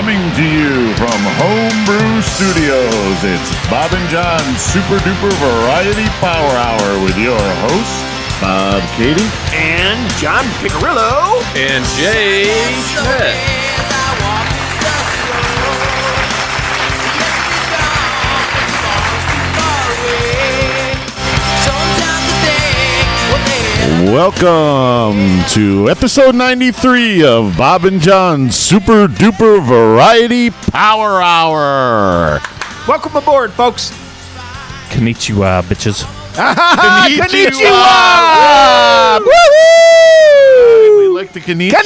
Coming to you from Homebrew Studios, it's Bob and John's Super Duper Variety Power Hour with your hosts, Bob Katie, and John Picarillo, and Jay Schmidt. Welcome to episode 93 of Bob and John's Super Duper Variety Power Hour. Welcome aboard, folks. Konnichiwa, bitches. Konnichiwa! Woohoo! We like the Konnichiwa!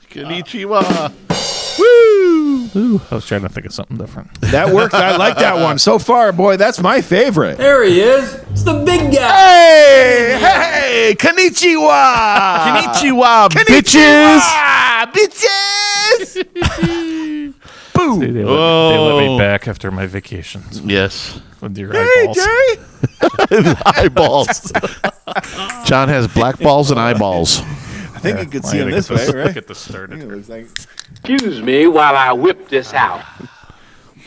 Konnichiwa! Woo! Ooh, I was trying to think of something different. That worked. I like that one. So far, boy, that's my favorite. There he is. It's the big guy. Hey! Konnichiwa! Konnichiwa, bitches! Bitches! Boom! See, they let me back after my vacations. Yes. With your Hey, eyeballs. Jerry! Eyeballs. John has black balls and eyeballs. I think you could see him this way, right? Get this started. It looks like... Excuse me while I whip this out.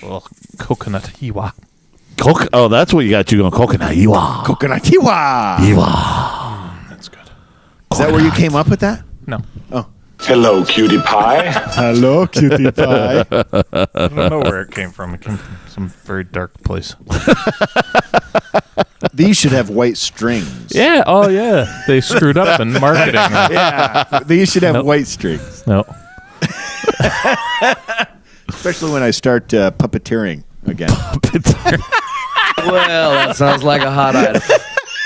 Well, coconut hiwa. Oh, that's what you got you going. Coconut. Konnichiwa! That's good. Is that where you came up with that? No. Oh. Hello, cutie pie. Hello, cutie pie. I don't know where it came from. It came from some very dark place. These should have white strings. Yeah. Oh, yeah. They screwed up in marketing. Yeah. These should have Nope. white strings. No. Especially when I start puppeteering again. Well, that sounds like a hot item.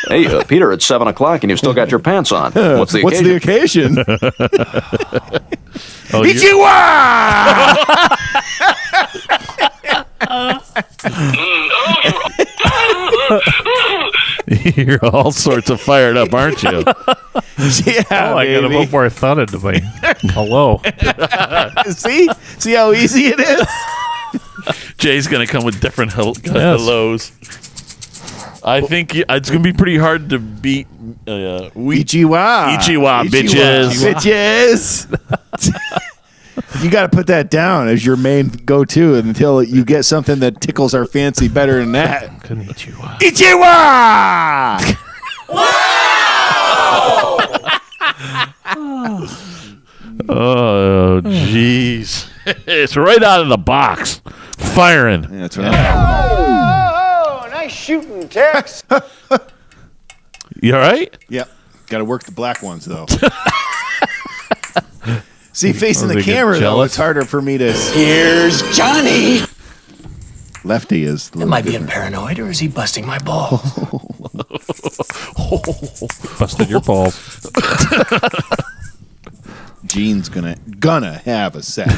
Hey, Peter, it's 7 o'clock and you've still got your pants on. What's the occasion? Oh, You're all sorts of fired up, aren't you? Yeah, I got a bit more thought into my hello. See how easy it is? Jay's going to come with different hellos. I think it's going to be pretty hard to beat Ichiwa. Ichiwa, bitches. You got to put that down as your main go-to until you get something that tickles our fancy better than that. Konnichiwa. Ichiwa! Oh, jeez. It's right out of the box. Firing. Yeah, that's what I'm Oh, nice shooting, Tex. You all right? Yep. Got to work the black ones, though. See, facing Or the they get camera, though, jealous. it's harder for me to... Here's Johnny. Lefty is... Am I being paranoid or is he busting my balls? Busted your balls. Gene's gonna have a set.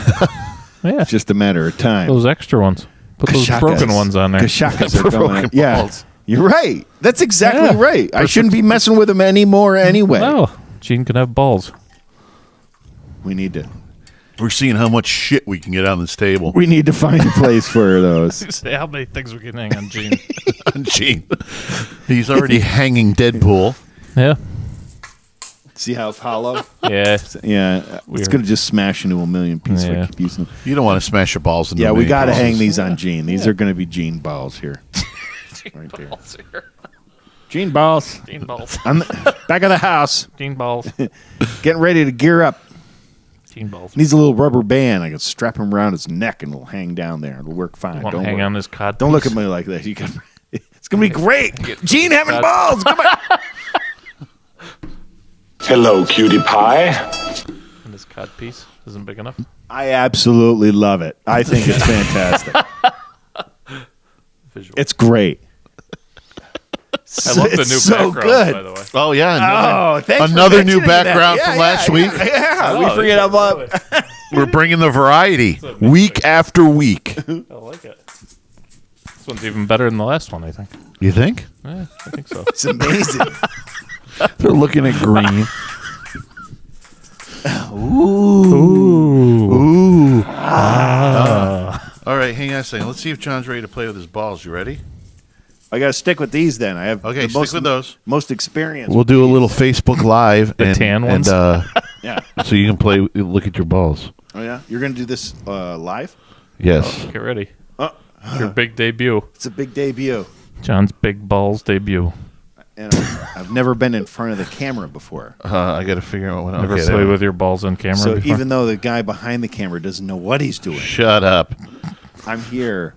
Yeah. It's just a matter of time. Those extra ones. Put those Kashakas. broken ones on there. Kashakas are going. Broken Yeah, balls. you're right. That's exactly Yeah. right. I shouldn't be messing with them anymore anyway. No. Gene can have balls. We need to. We're seeing how much shit we can get on this table. We need to find a place for those. Say how many things we can hang on Gene. Gene. He's already hanging Deadpool. Yeah. See how it's hollow? Yeah. Yeah, it's Weird. gonna just smash into a million pieces. Yeah. I keep using them. You don't want to smash your balls into Yeah, we many got to pieces. hang these on Gene. These are gonna be Gene balls here. Right there. Gene balls Gene balls. on the back of the house. Gene balls. Getting ready to gear up. Gene balls. Needs a little rubber band. I can strap him around his neck and it'll hang down there. It'll work fine. Want to Don't hang worry. on this cod Don't look piece? at me like that. You can. It's gonna be great. Gene having balls. Come on. Hello, cutie pie. And this cod piece isn't big enough. I absolutely love it. I think it's fantastic. Visual. It's great. I love the It's new so background, good. by the way. Oh, yeah. Thanks for Another new mentioning that. background Yeah, from yeah, last yeah, week. Yeah, we Oh, forget about. We're bringing the variety week after week. I like it. This one's even better than the last one, I think. You think? Yeah, I think so. It's amazing. They're looking at green. Ooh. All right, hang on a second. Let's see if John's ready to play with his balls. You ready? I got to stick with these then. I have Okay, stick with those. most experience. We'll do a little Facebook Live. The tan ones? Yeah. So you can play. Look at your balls. Oh yeah. You're gonna do this live? Yes. Get ready. It's your big debut. It's a big debut, John's big balls debut. and I've never been in front of the camera before. I got to figure out what. Never Okay, play there. with your balls on camera So before. even though the guy behind the camera doesn't know what he's doing, Shut up. I'm here,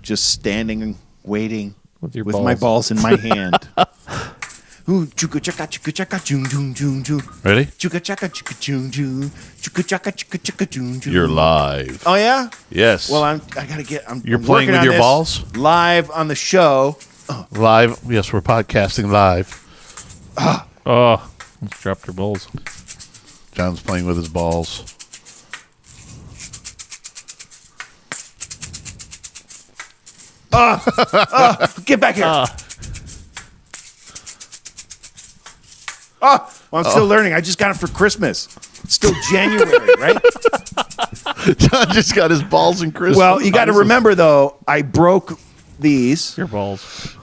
just standing and waiting With your my balls. balls in my hand. Ooh, chuka chaka chuka chaka choo choo choo choo. Ready? Chuka chaka chuka choo choo. Chuka chaka chuka chaka choo choo. You're live. Oh yeah. Yes. Well, I gotta get. You're I'm playing working with on your this balls? live on the show. Live. Yes, we're podcasting live. Oh, let's drop your balls. John's playing with his balls. Get back here. Well, I'm still learning. I just got it for Christmas. It's still January, right? John just got his balls in Christmas. Well, you got to remember though, I broke these, Your balls.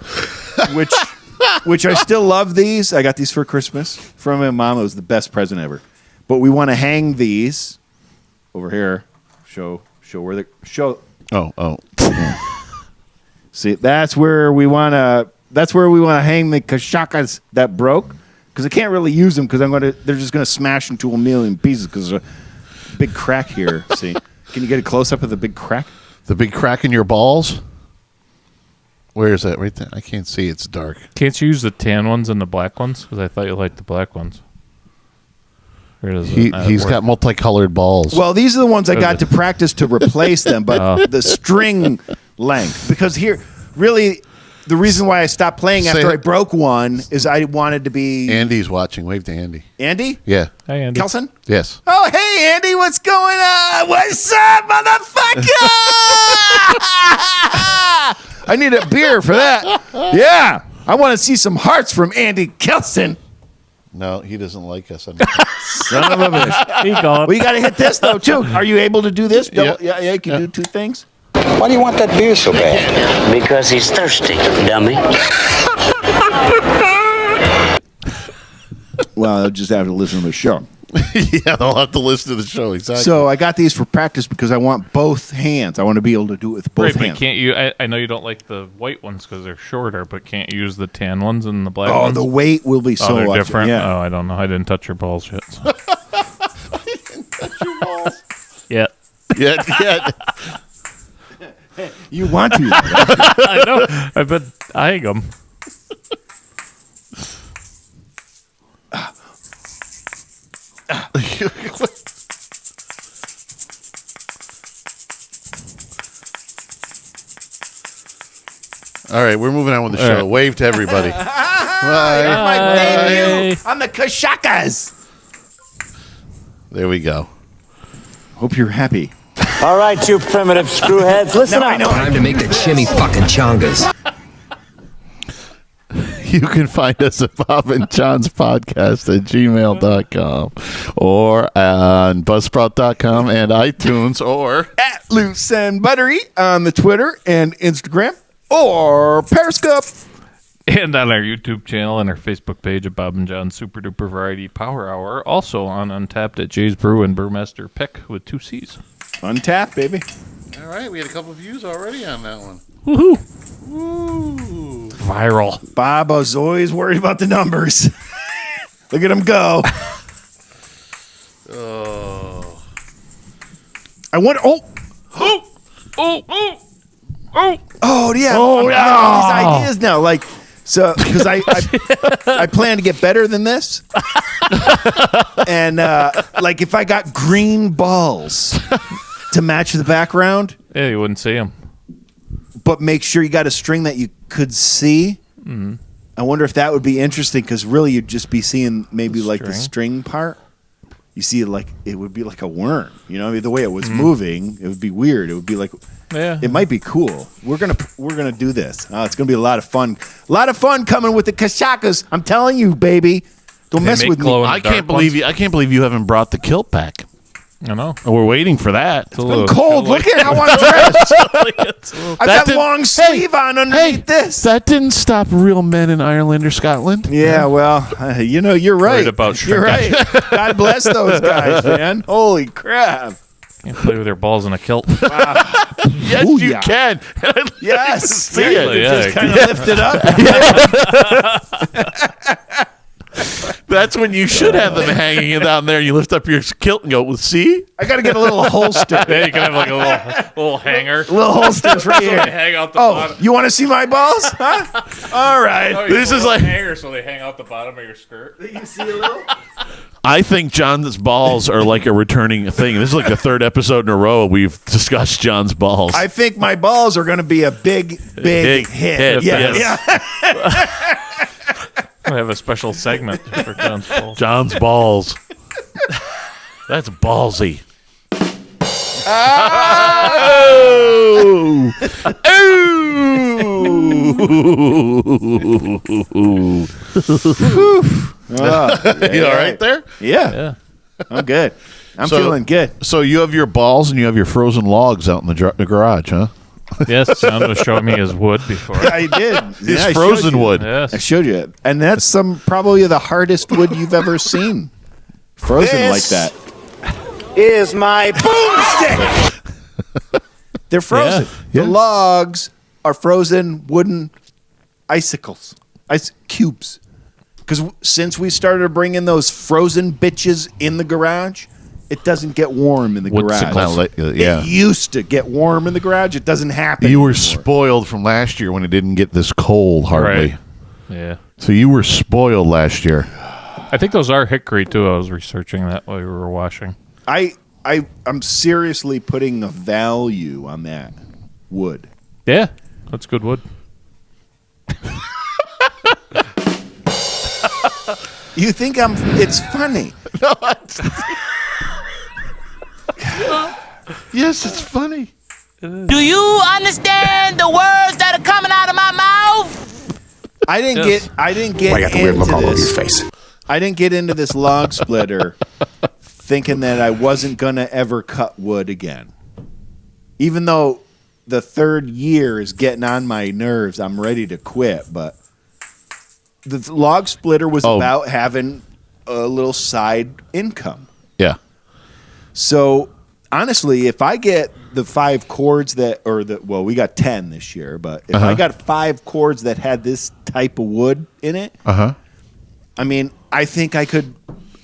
which I still love these. I got these for Christmas from my mom. It was the best present ever. But we want to hang these over here. Show where the show. Oh. See, that's where we want to hang the kashakas that broke, because I can't really use them because they're just going to smash into a million pieces because there's a big crack here. See, can you get a close up of the big crack? The big crack in your balls? Where is that? Right there. I can't see. It's dark. Can't you use the tan ones and the black ones? Because I thought you liked the black ones. Or does He's got multicolored balls. Well, these are the ones I got to practice to replace them, but the string length. Because here, really, the reason why I stopped playing after I broke one is I wanted to be... Andy's watching. Wave to Andy. Andy? Yeah. Hey, Andy. Kelson? Yes. Oh, hey, Andy, what's going on? What's up, motherfucker? I need a beer for that. Yeah. I want to see some hearts from Andy Kelson. No, he doesn't like us. Son of a bitch. He gone. Well, you got to hit this, though, too. Are you able to do this? Yeah. Yeah, you can do two things. Why do you want that beer so bad? Because he's thirsty, dummy. Well, I'll just have to listen to the show. Yeah, they'll have to listen to the show. Exactly. So I got these for practice because I want both hands. I want to be able to do it with both Right, but hands. can't you? I know you don't like the white ones because they're shorter, but can't you use the tan ones and the black Oh, ones? the weight will be so they're much different. Yeah. Oh, I don't know. I didn't touch your balls yet. So. Yeah. yeah. You want to. I know. I've been eyeing them. All right, we're moving on with the show. right. Wave to everybody. My debut on the Kashakas. There we go. Hope you're happy. All right, you primitive screwheads, listen up. Time to make the chimmy fucking chongas. You can find us at Bob and John's podcast at gmail.com or on buzzsprout.com and iTunes or At Loose and Buttery on the Twitter and Instagram or Periscope. And on our YouTube channel and our Facebook page at Bob and John's Super Duper Variety Power Hour. Also on Untapped at Jay's Brew and Brewmaster Pick with 2 C's. Untap, baby. All right, we had a couple of views already on that one. Woohoo! Woo! Viral. Bob was always worried about the numbers. Look at him go. Oh. I wonder. Oh, Yeah. Oh, I'm having these ideas now. Like, so, because I plan to get better than this. And, like, if I got green balls to match the background, yeah, you wouldn't see him. but make sure you got a string that you could see. Mm-hmm. I wonder if that would be interesting, because really you'd just be seeing maybe like the String? string part. You see, like it would be like a worm. You know, I mean, the way it was moving, it would be weird. It would be like, Yeah. it might be cool. We're gonna do this. Oh, it's gonna be a lot of fun. A lot of fun coming with the Kashakas. I'm telling you, baby. Don't They mess make with me. glow in the I can't dark believe ones? you. I can't believe you haven't brought the kilt back. I know. We're waiting for that. It's a little Cold. chilly. Look at how I'm dressed. I've got didn't- long sleeve on underneath this. That didn't stop real men in Ireland or Scotland. Yeah, well, you're right. about You're right. God bless those guys, man. Holy crap. Can't play with your balls in a kilt. Yes, Ooh, you yeah. can. Yes. See Exactly, it. yeah. Just kind of lift it up. That's when you should have them hanging down there. You lift up your kilt and go, see? I got to get a little holster. Yeah, you can have like a little hanger. Little holsters right They here. hang out the Oh, bottom. you want to see my balls? Huh? All right. Oh, This is like- hanger, so they hang out the bottom of your skirt. You can see a little. I think John's balls are like a returning thing. This is like the third episode in a row we've discussed John's balls. I think my balls are going to be a big Big hit. hit, Yeah, yes. yeah. I have a special segment for John's balls. John's balls. That's ballsy. Oh! You all right there? Yeah. I'm good. I'm feeling good. So you have your balls and you have your frozen logs out in the garage, huh? Yes, John was showing me his wood before. I did. It's I showed frozen you. wood. Yes. I showed you. And that's probably the hardest wood you've ever seen. Frozen like that. Is my boomstick. They're frozen. Yeah. The logs are frozen wooden icicles, ice cubes. Because since we started bringing those frozen bitches in the garage, it doesn't get warm in the garage. Yeah. It used to get warm in the garage. It doesn't happen You were anymore. spoiled from last year when it didn't get this cold hardly. Right. Yeah. So you were spoiled last year. I think those are hickory too. I was researching that while we were washing. I'm seriously putting a value on that wood. Yeah, that's good wood. You think it's funny. Yes, it's funny. Do you understand the words that are coming out of my mouth? I didn't Yes. get I got the weird look into all over this. your face. I didn't get into this log splitter thinking that I wasn't going to ever cut wood again. Even though the third year is getting on my nerves, I'm ready to quit. But the log splitter was about having a little side income. Yeah. So honestly, if I get the 5 cords we got 10 this year, but if I got 5 cords that had this type of wood in it, I mean, I think I could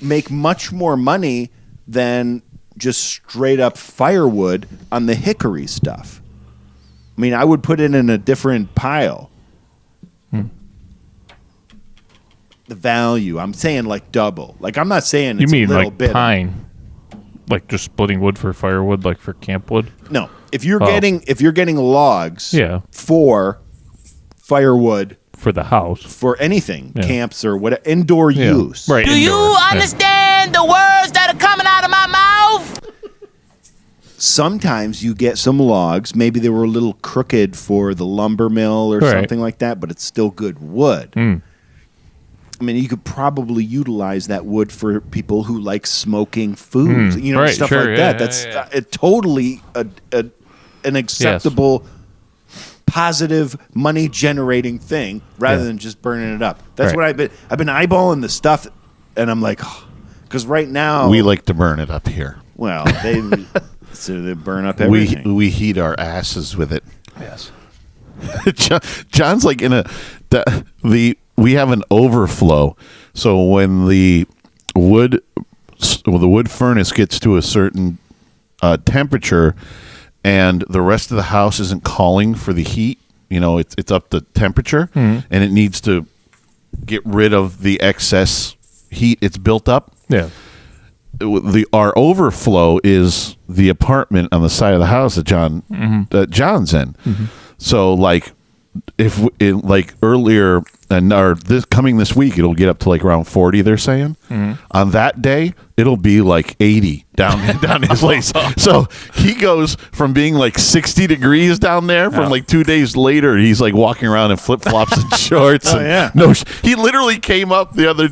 make much more money than just straight up firewood on the hickory stuff. I mean, I would put it in a different pile. The value, I'm saying like double. Like I'm not saying You it's mean a little like bit. pine? Like just splitting wood for firewood, like for camp wood? No, if you're getting logs, Yeah. for firewood For the house. for anything, Yeah. camps or whatever, indoor use. Right. Do indoor. you Yeah. understand the words that are coming out of my mouth? Sometimes you get some logs. Maybe they were a little crooked for the lumber mill or Right. something like that, but it's still good wood. I mean, you could probably utilize that wood for people who like smoking foods, Right, stuff sure, like yeah, that. That's yeah. Totally an acceptable, positive, money generating thing rather than just burning it up. That's Right. what I've been eyeballing the stuff, and I'm like, because right now We like to burn it up here. well they burn up everything. We heat our asses with it. Yes. John's like we have an overflow. So when the wood furnace gets to a certain temperature, and the rest of the house isn't calling for the heat, it's up to temperature, and it needs to get rid of the excess heat it's built up. Yeah. Our overflow is the apartment on the side of the house that John's in. So like if like earlier or this week, it'll get up to like around 40. They're saying on that day it'll be like 80 down his place. So he goes from being like 60 degrees down there from like 2 days later. He's like walking around in flip flops and shorts. He literally came up a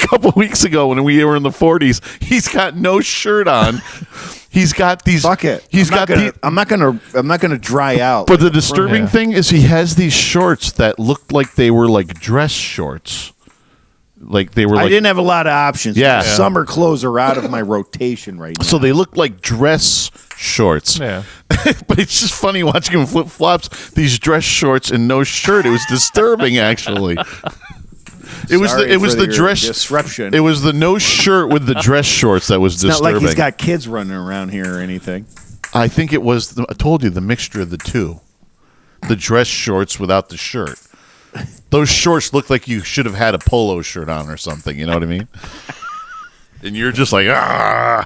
couple weeks ago when we were in the 40s. He's got no shirt on. He's got these. Fuck it. I'm not gonna dry out. But the disturbing thing is, he has these shorts that looked like they were like dress shorts. Like they were. I didn't have a lot of options. Yeah. Summer clothes are out of my rotation right now. So they look like dress shorts. Yeah. But it's just funny watching him flip flops, these dress shorts and no shirt. It was disturbing, actually. It was the dress disruption. It was the no shirt with the dress shorts that was disturbing. Not like he's got kids running around here or anything. I think it was. I told you the mixture of the two, the dress shorts without the shirt. Those shorts look like you should have had a polo shirt on or something. You know what I mean? And you're just like, ah.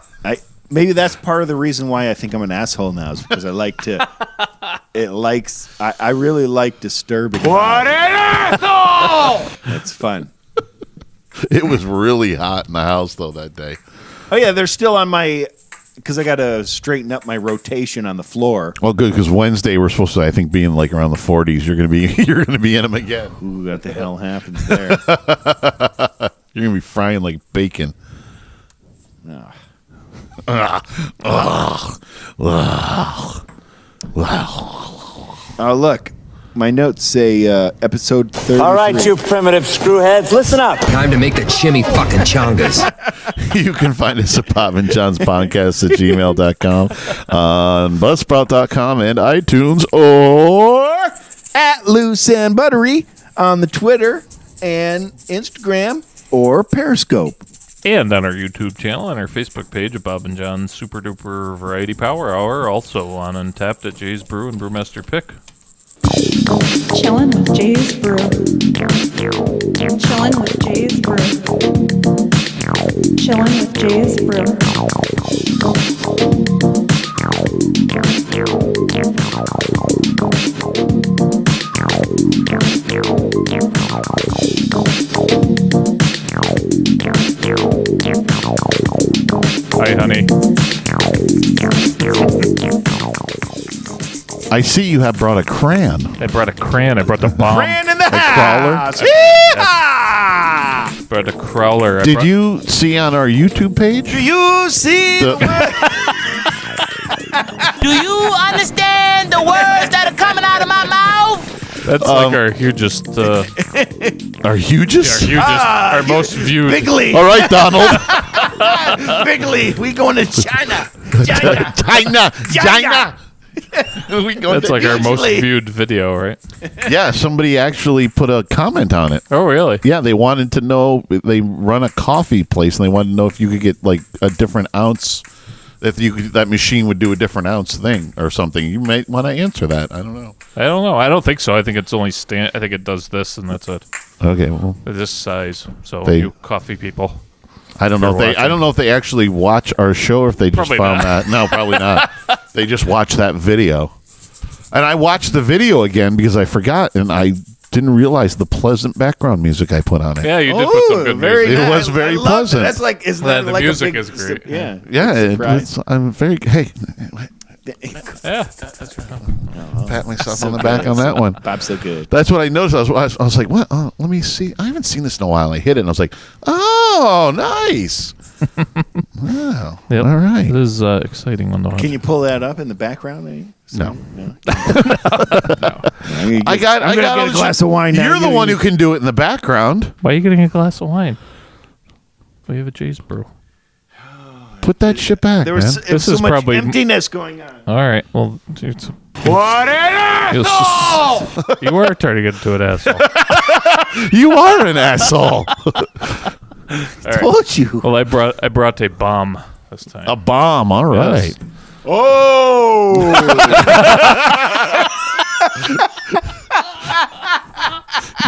Maybe that's part of the reason why I think I'm an asshole now, is because I like to. I really like disturbing. What an asshole! That's fun. It was really hot in the house though that day. Oh yeah, they're still on my, because I got to straighten up my rotation on the floor. Well, good, because Wednesday we're supposed to, I think, be in like around the 40s. You're gonna be in them again. Ooh, what the hell happens there? You're gonna be frying like bacon. Oh, look. My notes say episode 33. All right, you primitive screwheads, listen up. Time to make the chimmy fucking chongas. You can find us at Bob and John's Podcast at gmail.com, on Buzzsprout.com and iTunes, or at Loose and Buttery on the Twitter and Instagram or Periscope. And on our YouTube channel and our Facebook page at Bob and John's Super Duper Variety Power Hour. Also on Untapped at Jay's Brew and Brewmaster Pick. Chillin' with Jay's Brew. Chillin' with Jay's Brew. Chillin' with Jay's Brew. Hi, honey. I see you have brought a crayon. I brought a crayon. I brought the bomb. Crayon in the house. Yeehaw! Brought a crowler. Did you see on our YouTube page? Do you see Do you understand the words that are coming out of my mouth? That's like our hugest. Our hugest? Our most viewed. Bigly. All right, Donald. Bigly. We going to China. China. We going That's to like our most Italy. viewed video, right? Yeah, somebody actually put a comment on it. Oh, really? Yeah, they wanted to know. They run a coffee place, and they wanted to know if you could get like a different ounce. If that machine would do a different ounce thing or something. You might want to answer that. I don't know. I don't know. I don't think so. I think it's only I think it does this, and that's it. Okay, well, This size. So They- you coffee people. I don't know. If I don't know if they actually watch our show or if they just Probably found not. that. No, probably not. They just watched that video, and I watched the video again because I forgot and I didn't realize the pleasant background music I put on it. Yeah, you did put some good very music. It nice. was very I love pleasant. That. That's like, isn't Yeah, that the like music a big is great. Yeah. Yeah, I'm very. Hey, Yeah. pat myself on the back on that one. Bob's so good. That's what I noticed. I was like, what? Oh, let me see. I haven't seen this in a while. I hit it, and I was like, oh, nice. Wow. Yep. All right. It is exciting one to watch. Can you pull that up in the background? No. I got get a glass of wine now. You're the one who can do it in the background. Why are you getting a glass of wine? We have a Jay's Brew. Put that shit back, There man. was This so is much probably- emptiness going on. All right. Well, it's, What an asshole! you were trying to get into an asshole. You are an asshole. Told you. Well, I brought a bomb this time. A bomb. All right. Yes. Oh!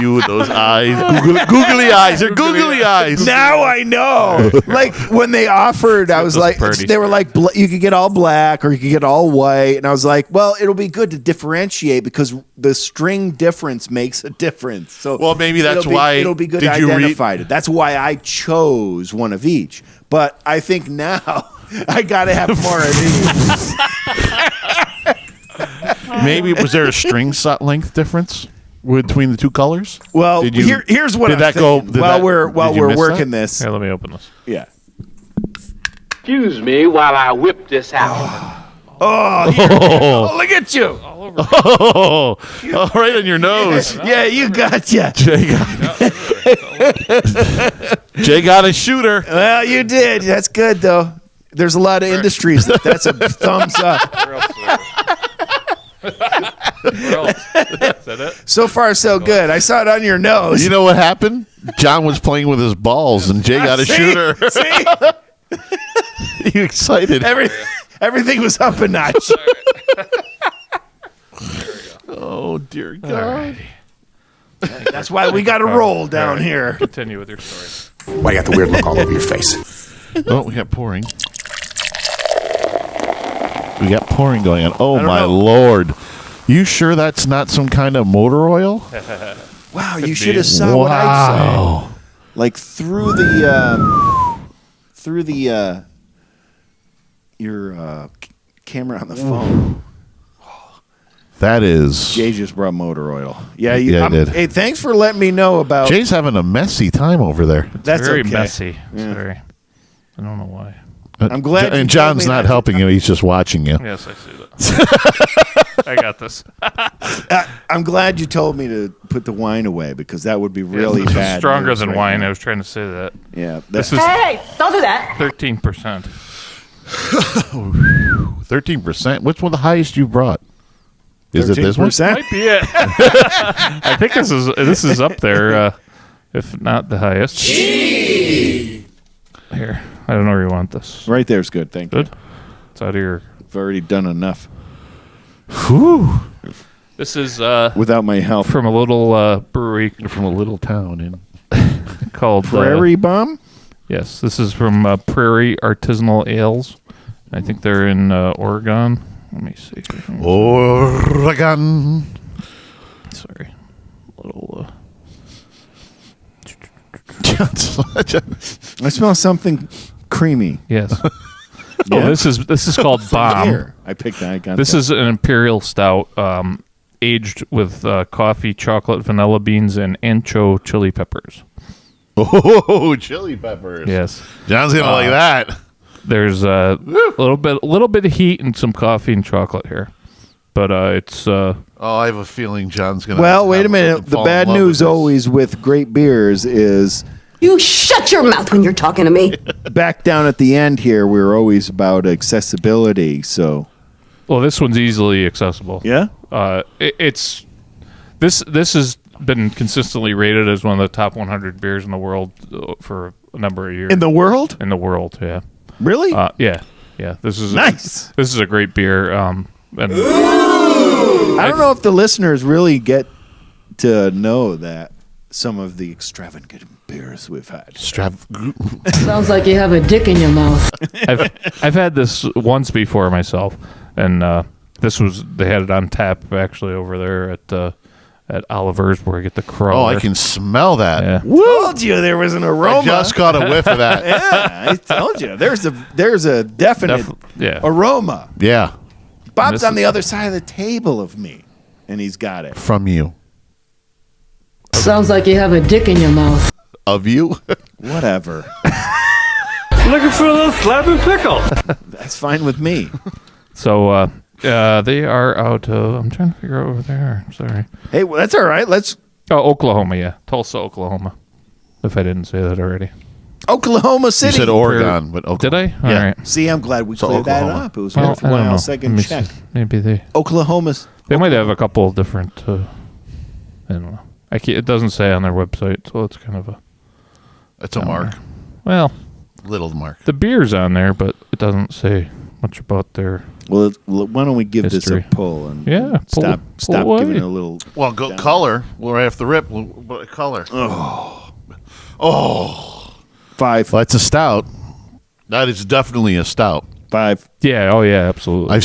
You with those eyes, googly eyes. They're googly eyes. Now I know. Like when they offered, I was like, they were like, you could get all black or you could get all white, and I was like, well, it'll be good to differentiate because the string difference makes a difference. So, well, maybe that's why it'll be good to identify it. That's why I chose one of each. But I think now I gotta have more of these. Maybe was there a string length difference between the two colors? Well, here's what I'm thinking. While we're working this, Here, let me open this. yeah. Excuse me while I whip this out. Oh, look at you! Oh, right on your nose. Yeah, you gotcha. Jay got a shooter. Well, you did. That's good though. There's a lot of industries that's a thumbs up. Is that it? So far, so good. I saw it on your nose. You know what happened? John was playing with his balls, and Jay got a shooter. See? You excited? Everything was up a notch. Oh dear God! That's why we got to roll down here. Continue with your story. Why you got the weird look all over your face? Oh, we got pouring. We got pouring going on. Oh my Lord! You sure that's not some kind of motor oil? Wow, you should have saw what I saw. Like through your camera on the phone. That is. Jay just brought motor oil. Yeah, I did. Hey, thanks for letting me know about. Jay's having a messy time over there. That's very okay. messy. Yeah. It's very. I don't know why. I'm glad. And John's not helping you. He's just watching you. Yes, I see that. I got this. I'm glad you told me to put the wine away because that would be really this bad. is stronger news than right wine. now. I was trying to say that. Yeah. This is Hey, don't do that. 13%. 13%. Which one the highest you brought? Is it this one? Might be it. I think this is up there, if not the highest. Here, I don't know where you want this. Right there's good. Thank you. Good. It's out of your. I've already done enough. Whew. This is Without my help. from a little brewery From a little town in called Prairie Bomb? Yes, this is from Prairie Artisanal Ales. I think they're in Oregon. Let me see. Oregon. Sorry, little. I smell something creamy. Yes. Oh, this is called Bomb. Here. I picked that. I got This that. is an imperial stout, aged with coffee, chocolate, vanilla beans, and ancho chili peppers. Oh, chili peppers. Yes, John's gonna like that. there's a little bit of heat and some coffee and chocolate here, but it's. Oh, I have a feeling John's gonna. Well, wait a minute. The bad news always with great beers is You shut your mouth when you're talking to me. back down at the end here, we're always about accessibility. So, Well, this one's easily accessible. yeah. It's this has been consistently rated as one of the top 100 beers in the world for a number of years. In the world? In the world, yeah. Really? Yeah. This is Nice. This is a great beer. And I don't know if the listeners really get to know that some of the extravagant beers we've had. Sounds like you have a dick in your mouth. I've had this once before myself, and they had it on tap actually over there at Oliver's where I get the crow. Oh, I can smell that. Yeah. Told you there was an aroma. I just caught a whiff of that. Yeah, I told you. There's a definite aroma. Yeah. Bob's on the other side of the table of me, and he's got it. From you. Sounds like you have a dick in your mouth. Of you? Whatever. Looking for a little slab and pickle. That's fine with me. So they are out of. I'm trying to figure out over there. Sorry. Hey, well, that's all right. Oklahoma, yeah. Tulsa, Oklahoma. If I didn't say that already. Oklahoma City. You said Oregon, but Oklahoma. Did I? All Yeah. right. See, I'm glad we So cleared that Oklahoma. up. It was Well, worth I don't know. a second Let me check. see. Maybe they Oklahoma's. They might have a couple of different. I don't know. It doesn't say on their website, so it's kind of a. It's a mark. Well, Little mark. the beer's on there, but it doesn't say much about their. Well, why don't we give history. this a pull and pull stop away. giving it a little. Well, go color. Well, right off the rip. Color. Oh. 5. Well, that's a stout. That is definitely a stout. 5. Yeah. Oh yeah. Absolutely. I've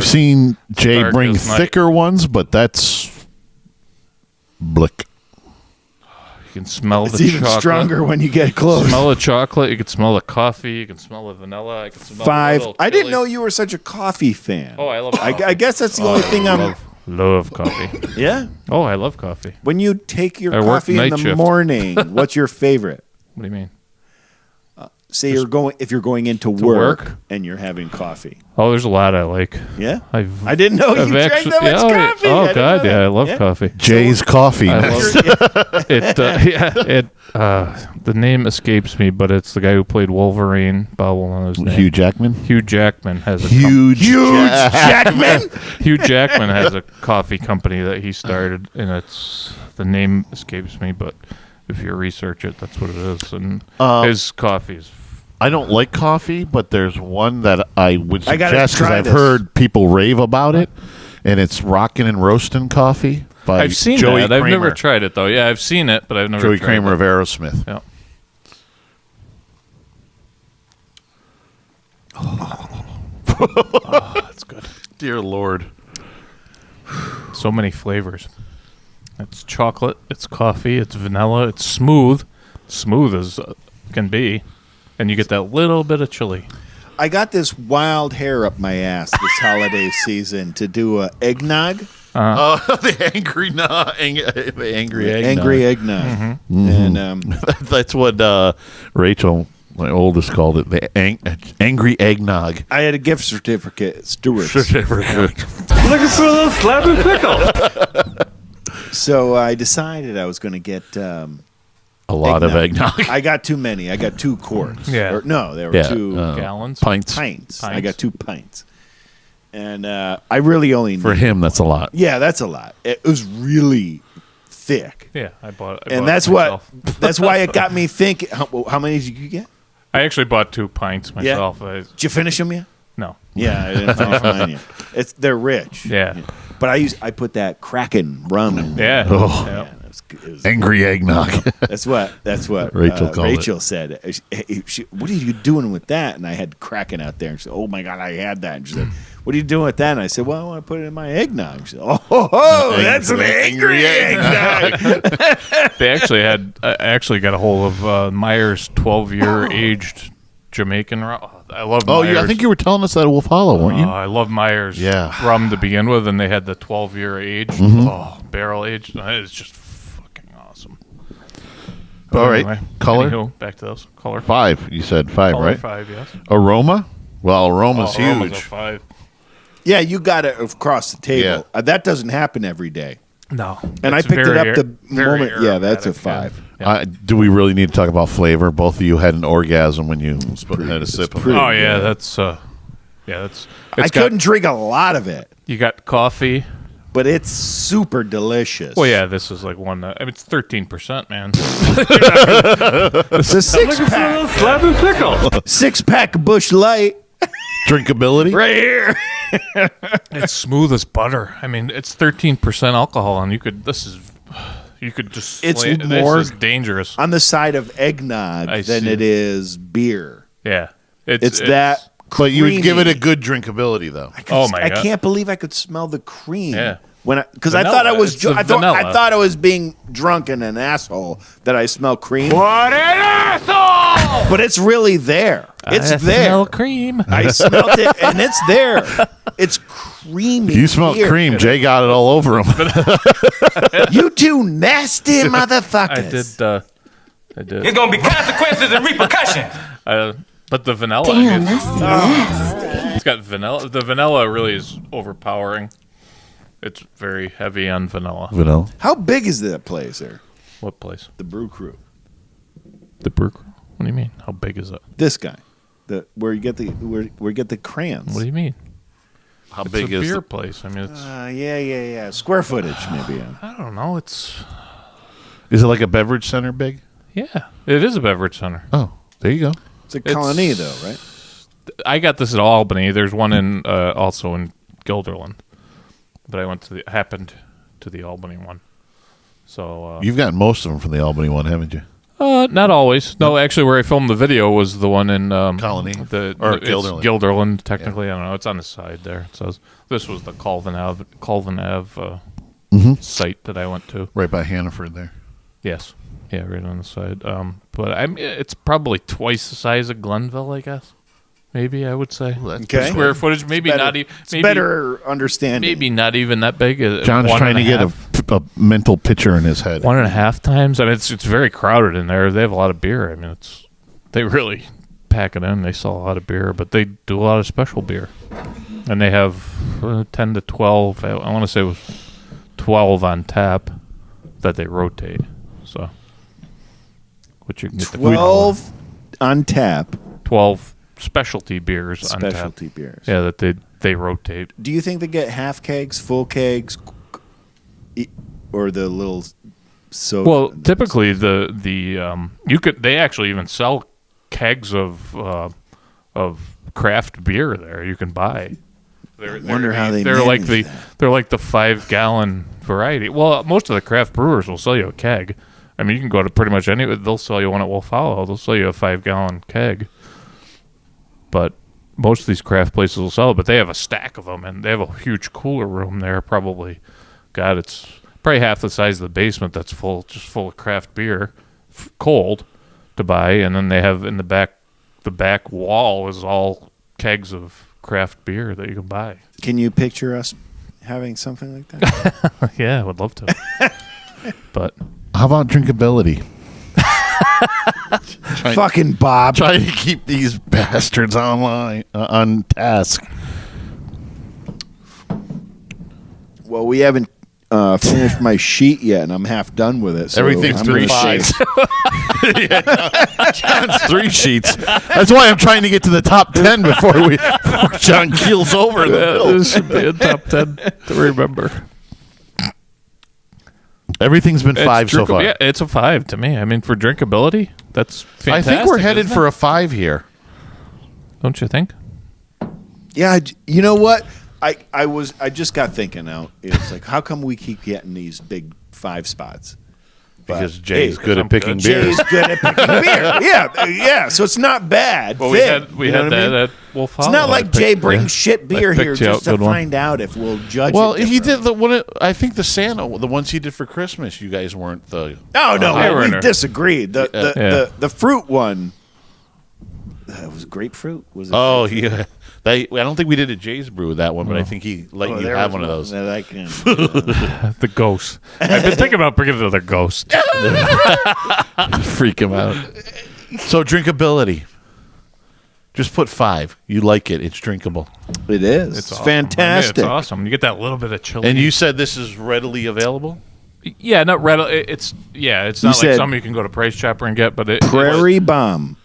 seen Jay dark bring as night. thicker ones, but that's blick. You can smell It's the even chocolate. stronger when you get close. Smell the chocolate. You can smell the coffee. You can smell the vanilla. I can smell 5. the little I didn't chili. know you were such a coffee fan. Oh, I love coffee. I guess that's the only thing I'm. Love coffee. Yeah. Oh, I love coffee. When you take your I work coffee in night the shift. morning, what's your favorite? What do you mean? Say if you're going into work? work and you're having coffee. Oh, there's a lot I like. Yeah. I didn't know you drank that much coffee. I Oh didn't God, know that. yeah, I love Yeah. coffee. Jay's coffee. I love it. The name escapes me, but it's the guy who played Wolverine. Bobble on his name. Hugh Jackman. Hugh Jackman has a Huge Jackman. Hugh Jackman has a coffee company that he started, and it's the name escapes me, but if you research it, that's what it is. And his coffee is. I don't like coffee, but there's one that I would I gotta suggest because try I've this. heard people rave about it, and it's Rockin' and Roastin' Coffee by I've seen Joey that. I've Kramer. never tried it though. Yeah, I've seen it, but I've never. Joey tried Kramer it. of Aerosmith. Yeah. That's good. Dear Lord. So many flavors. It's chocolate, it's coffee, it's vanilla, it's smooth as can be, and you get that little bit of chili. I got this wild hair up my ass this holiday season to do a eggnog. The angry the angry eggnog. Angry eggnog. And That's what Rachel, my oldest, called it. The angry eggnog. I had a gift certificate at Stewart's. Looking for a little slab and pickle. So I decided I was going to get A lot of eggnog. I got too many. I got 2 quarts. Yeah. Or, no, there were 2 Gallons, Pints. I got 2 pints. And I really only For need him, that's a lot. Yeah, that's a lot. It was really thick. Yeah, I bought it. And bought that's it myself. that's why it got me thinking. How many did you get? I actually bought 2 pints myself. Did you finish them yet? No. Yeah, I didn't finish mine yet. They're rich. Yeah. But I put that Kraken rum in. Yeah. Oh. Yeah. It was Angry eggnog. That's what Rachel called Rachel said. What are you doing with that? And I had Kraken out there. And she said, "Oh my God, I had that." And she said, "What are you doing with that?" And I said, "Well, I want to put it in my eggnog." She said, "Oh, that's an angry eggnog." They actually I actually got a hold of Meyer's 12-year aged Jamaican rum. Oh, I love Oh, Meyer's. yeah, I think you were telling us that at Wolf Hollow, weren't you? I love Meyer's rum to begin with, and they had the 12-year aged, barrel aged. It's just fucking awesome. But All right, anyway, color? anywho, back to those. Color 5. You said 5, Color right? 5, yes. Aroma? Well, aroma's Aroma's huge. a 5. Yeah, you got it across the table. That doesn't happen every day. No. And I It's picked it very up the very moment. Yeah, that's a aromatic, 5. Yeah. Do we really need to talk about flavor? Both of you had an orgasm when you had a sip of it. Oh yeah, that's I couldn't drink a lot of it, You got coffee, but it's super delicious. Well, yeah, this is like one. I mean, it's 13%, man. It's a 6-pack. Slab and pickle. 6-pack of Busch Light Drinkability? right here. It's smooth as butter. I mean, it's 13% alcohol, and you could just. It's this more is dangerous. on the side of eggnog I than see. it is beer. Yeah, It's that. But you would give it a creamy. good drinkability, though. Oh my I god! can't believe I could smell the cream. Yeah. Because I thought I Vanilla. was, It's the I vanilla. thought I was being drunk and an asshole that I smell cream. What an asshole! But it's really there. It's I there. smell cream. I smelled it, and it's there. It's creamy. You smell beer. cream. Jay got it all over him. You two nasty motherfuckers. I did. There's gonna be consequences and repercussions. But the vanilla. Damn, I mean, that's nasty. it's got vanilla. The vanilla really is overpowering. It's very heavy on vanilla. Vanilla. How big is that place there? What place? The Brew Crew. The brew crew. What do you mean? How big is it? This guy. Where you get the crayons. What do you mean? How It's big a is beer the place. I mean, it's. Yeah. Square footage, maybe. I don't know. It's. Is it like a beverage center big? Yeah, it is a beverage center. Oh, there you go. It's a colony, though, right? I got this at Albany. There's one in also in Guilderland, but I happened to the Albany one. So you've gotten most of them from the Albany one, haven't you? Not always. No, actually, where I filmed the video was the one in Colony or Guilderland. Guilderland, technically. I don't know. It's on the side there. It says this was the Colvin Ave site that I went to, right by Hannaford there. Yes, yeah, right on the side. But it's probably twice the size of Glenville, I guess. Maybe I would say. Okay. Square footage, maybe not even. Better understanding. Maybe not even that big. John's trying to get a mental picture in his head. 1.5 times. I mean, it's very crowded in there. They have a lot of beer. I mean, they really pack it in. They sell a lot of beer, but they do a lot of special beer, and they have 10 to 12. I want to say it was 12 on tap that they rotate. So, which you can get 12 on tap. 12 specialty beers on tap. Specialty beers. Yeah, that they rotate. Do you think they get half kegs, full kegs, or the little soda? Well, typically they actually even sell kegs of craft beer there. You can buy. Wonder how they they're like manage that. they're like the 5-gallon variety. Well, most of the craft brewers will sell you a keg. I mean, you can go to pretty much any. They'll sell you one at Wolf Hollow. They'll sell you a 5-gallon keg. But most of these craft places will sell it. But they have a stack of them, and they have a huge cooler room there. Probably, God, it's probably half the size of the basement. That's full of craft beer, cold to buy. And then they have in the back wall is all kegs of craft beer that you can buy. Can you picture us having something like that? Yeah, I would love to. But how about drinkability? Fucking Bob. Trying to keep these bastards on task. Well, we haven't finished my sheet yet, and I'm half done with it. So Everything's I'm 3 gonna sheets. John's 3 sheets. That's why I'm trying to get to the top 10 before John keels over the hill. This should be a top 10 to remember. Everything's been 5 so far. Yeah, it's a 5 to me. I mean, for drinkability, that's fantastic. I think we're headed for a 5 here. Don't you think? Yeah, you know what? I just got thinking now. It's like, how come we keep getting these big 5 spots? Because Jay's good at picking beer. Jay's good at picking beer. Yeah. So it's not bad. Well, Fig, we had that at Wolf Hollow. It's not like Jay brings shit beer here just to find out if we'll judge. Well, it he did the one. I think the Santa, the ones he did for Christmas. You guys weren't the. Oh no, we disagreed. The fruit one. That was grapefruit. Was it? Oh yeah. I don't think we did a Jay's brew with that one, but I think he let you have one of those. That I can. The ghost. I've been thinking about bringing another ghost. Freak him out. So drinkability. Just put 5. You like it. It's drinkable. It is. It's awesome. Fantastic. I mean, it's awesome. You get that little bit of chili. And you said this is readily available? Yeah, not readily. It's not like some you can go to Price Chopper and get, but Prairie Bomb.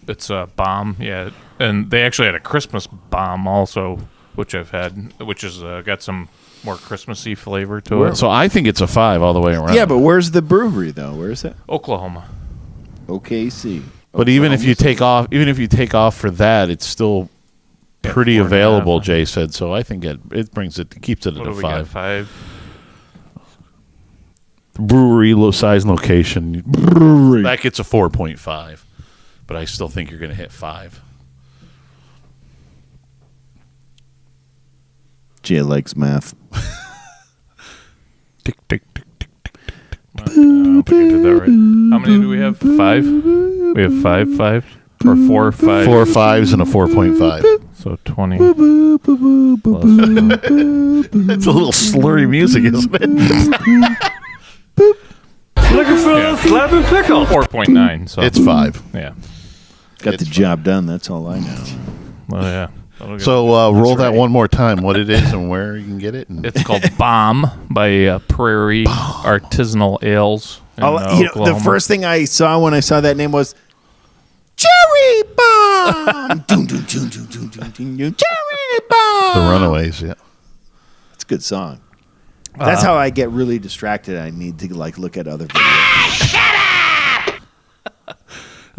It's a bomb, yeah. And they actually had a Christmas bomb also, which I've had, which has got some more Christmassy flavor to it. So I think it's a 5 all the way around. Yeah, but where's the brewery though? Where is it? Oklahoma. OKC. But even if you take off for that, it's still pretty available. Jay said so. I think it keeps it at a 5. 5. Brewery, low size location. Brewery. That gets a 4.5. But I still think you're going to hit 5. Jay likes math. Tick, tick, tick, tick, tick, tick. I don't think I did that right. How many do we have? 5? We have 5 or 4 5. 4 5s and a 4.5. So 20. It's a little slurry music, isn't it? Looking for a slab and pickle. 4.9. So it's 5. Yeah. Got the job done. That's all I know. Well, yeah. So roll that one more time. What it is and where you can get it. It's called Bomb by Prairie Artisanal Ales. The first thing I saw when I saw that name was Cherry Bomb. Cherry Bomb. The Runaways. Yeah, it's a good song. That's how I get really distracted. I need to look at other videos.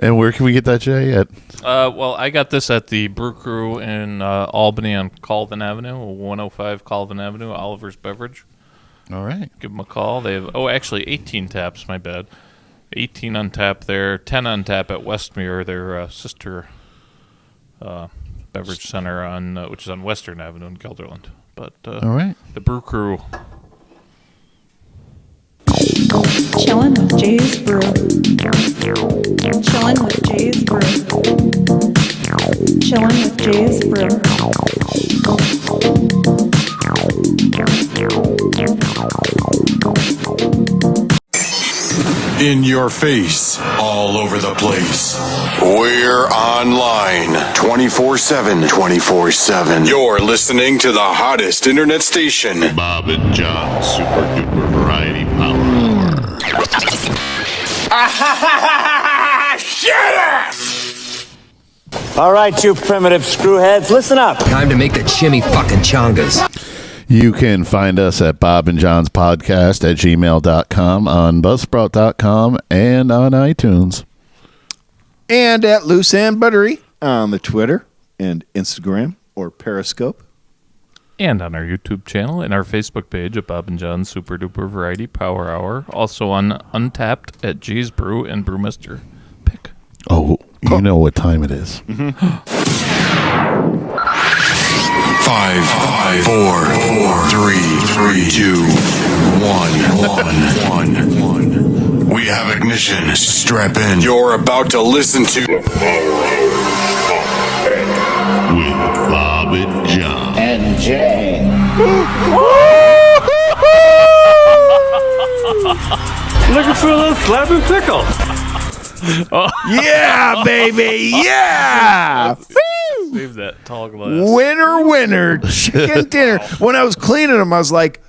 And where can we get that, Jay? At Well, I got this at the Brew Crew in Albany on Colvin Avenue, 105 Colvin Avenue, Oliver's Beverage. All right. Give them a call. They have, actually 18 taps, my bad. 18 on tap there, 10 on tap at Westmere, their sister beverage center, on which is on Western Avenue in Gelderland. But all right. The Brew Crew. Chillin' with Jay's Brew. Chillin' with Jay's Brew. Chillin' with Jay's Brew. In your face, all over the place. We're online 24/7. 24/7. You're listening to the hottest internet station. Bob and John Super Duper Variety Power Hour. Shut up! All right, you primitive screwheads, listen up. Time to make the chimmy fucking chongas. You can find us at Bob and John's Podcast at gmail.com, on Buzzsprout.com, and on iTunes. And at Loose and Buttery on the Twitter and Instagram or Periscope. And on our YouTube channel and our Facebook page at Bob and John's Super Duper Variety Power Hour. Also on Untapped at Jay's Brew and Brewmaster Pick. Oh, you know what time it is. Mm-hmm. 5, 4, 3, 2, 1. We have ignition. Strap in. You're about to listen to with Bob and John And Jay. Looking for a little slab and pickle. Yeah, baby. Yeah. Save that tall glass. Winner, chicken dinner. When I was cleaning them, I was like,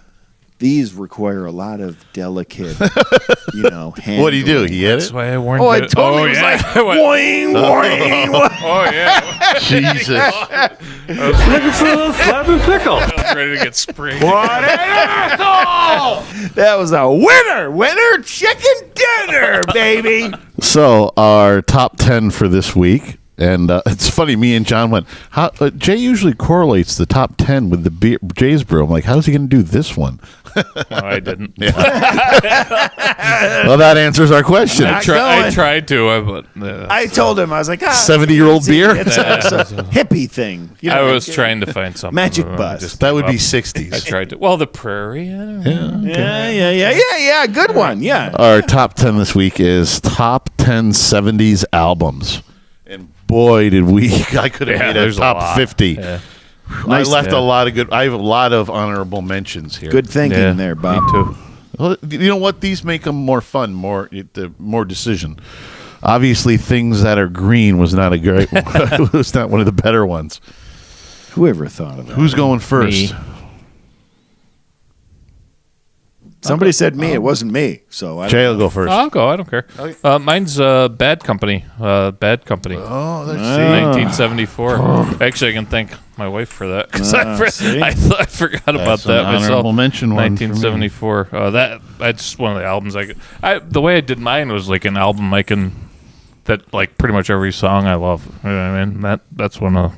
these require a lot of delicate, handling. What do you do? He hit That's it? why I warned Oh, you. I totally was like, boing, boing, boing. Oh, yeah. Jesus. Looking for a little slab and pickle. I was ready to get sprayed. What an asshole! That was a winner chicken dinner, baby. So, our top 10 for this week. And it's funny, me and John went, Jay usually correlates the top 10 with the Jay's Brew. I'm like, how's he going to do this one? I didn't. Yeah. Well, that answers our question. I tried to. But, I told him, I was like, 70-year-old beer? It's a hippie thing. I was trying to find something. Magic bus. That would be 60s. I tried to. Well, the prairie. Yeah. Good one. Yeah. Our top 10 this week is top 10 70s albums. And boy, did I could have made a top 50. Yeah. I left a lot of I have a lot of honorable mentions here. Good thinking there, Bob. Me too. Well, you know what? These make them more fun, more decision. Obviously, Things That Are Green was not a great one. It was not one of the better ones. Whoever thought of that? Who's going first? Me. Somebody said me. It wasn't me. So Jay will go first. I'll go. I don't care. Okay. Mine's Bad Company. Bad Company. Oh, let's 1974. Actually, I can thank my wife for that because I forgot about that myself. Honorable mention one 1974. That's one of the albums the way I did mine was like an album that like pretty much every song I love. You know what I mean? That's one of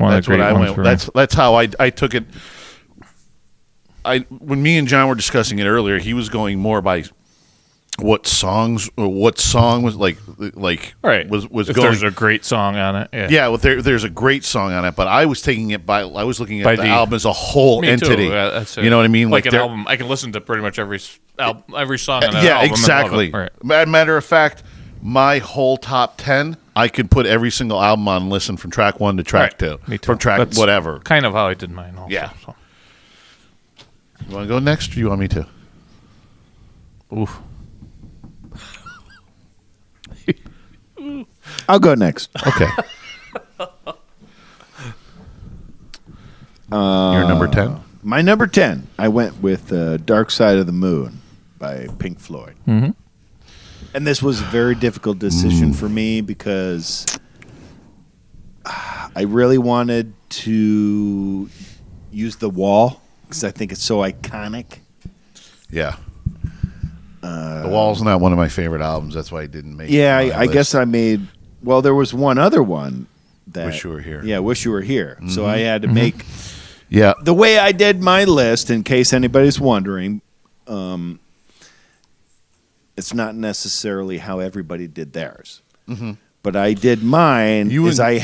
the great ones for me. That's how I took it. When me and John were discussing it earlier, he was going more by what song was like right. was if going. There's a great song on it. Yeah, well, there's a great song on it, but I was taking it I was looking at the album as a whole entity. You know what I mean? Like an album, I can listen to pretty much every song on that yeah, album. exactly. Right. Matter of fact, my whole top 10, I could put every single album on and listen from track 1 to track 2. Me too. From track That's whatever. Kind of how I did mine also. Yeah. So. You want to go next, or you want me to? Oof. I'll go next. Okay. Your number 10? My number 10, I went with Dark Side of the Moon by Pink Floyd. Mm-hmm. And this was a very difficult decision for me because I really wanted to use The Wall because I think it's so iconic. Yeah. The Wall's not one of my favorite albums. That's why I didn't make. Yeah, it on my I list. guess I made. Well, there was one other one that Wish You Were Here. Yeah, Wish You Were Here. So Mhm. I had to make. Yeah. The way I did my list, in case anybody's wondering, it's not necessarily how everybody did theirs. Mhm. But I did mine. You is and-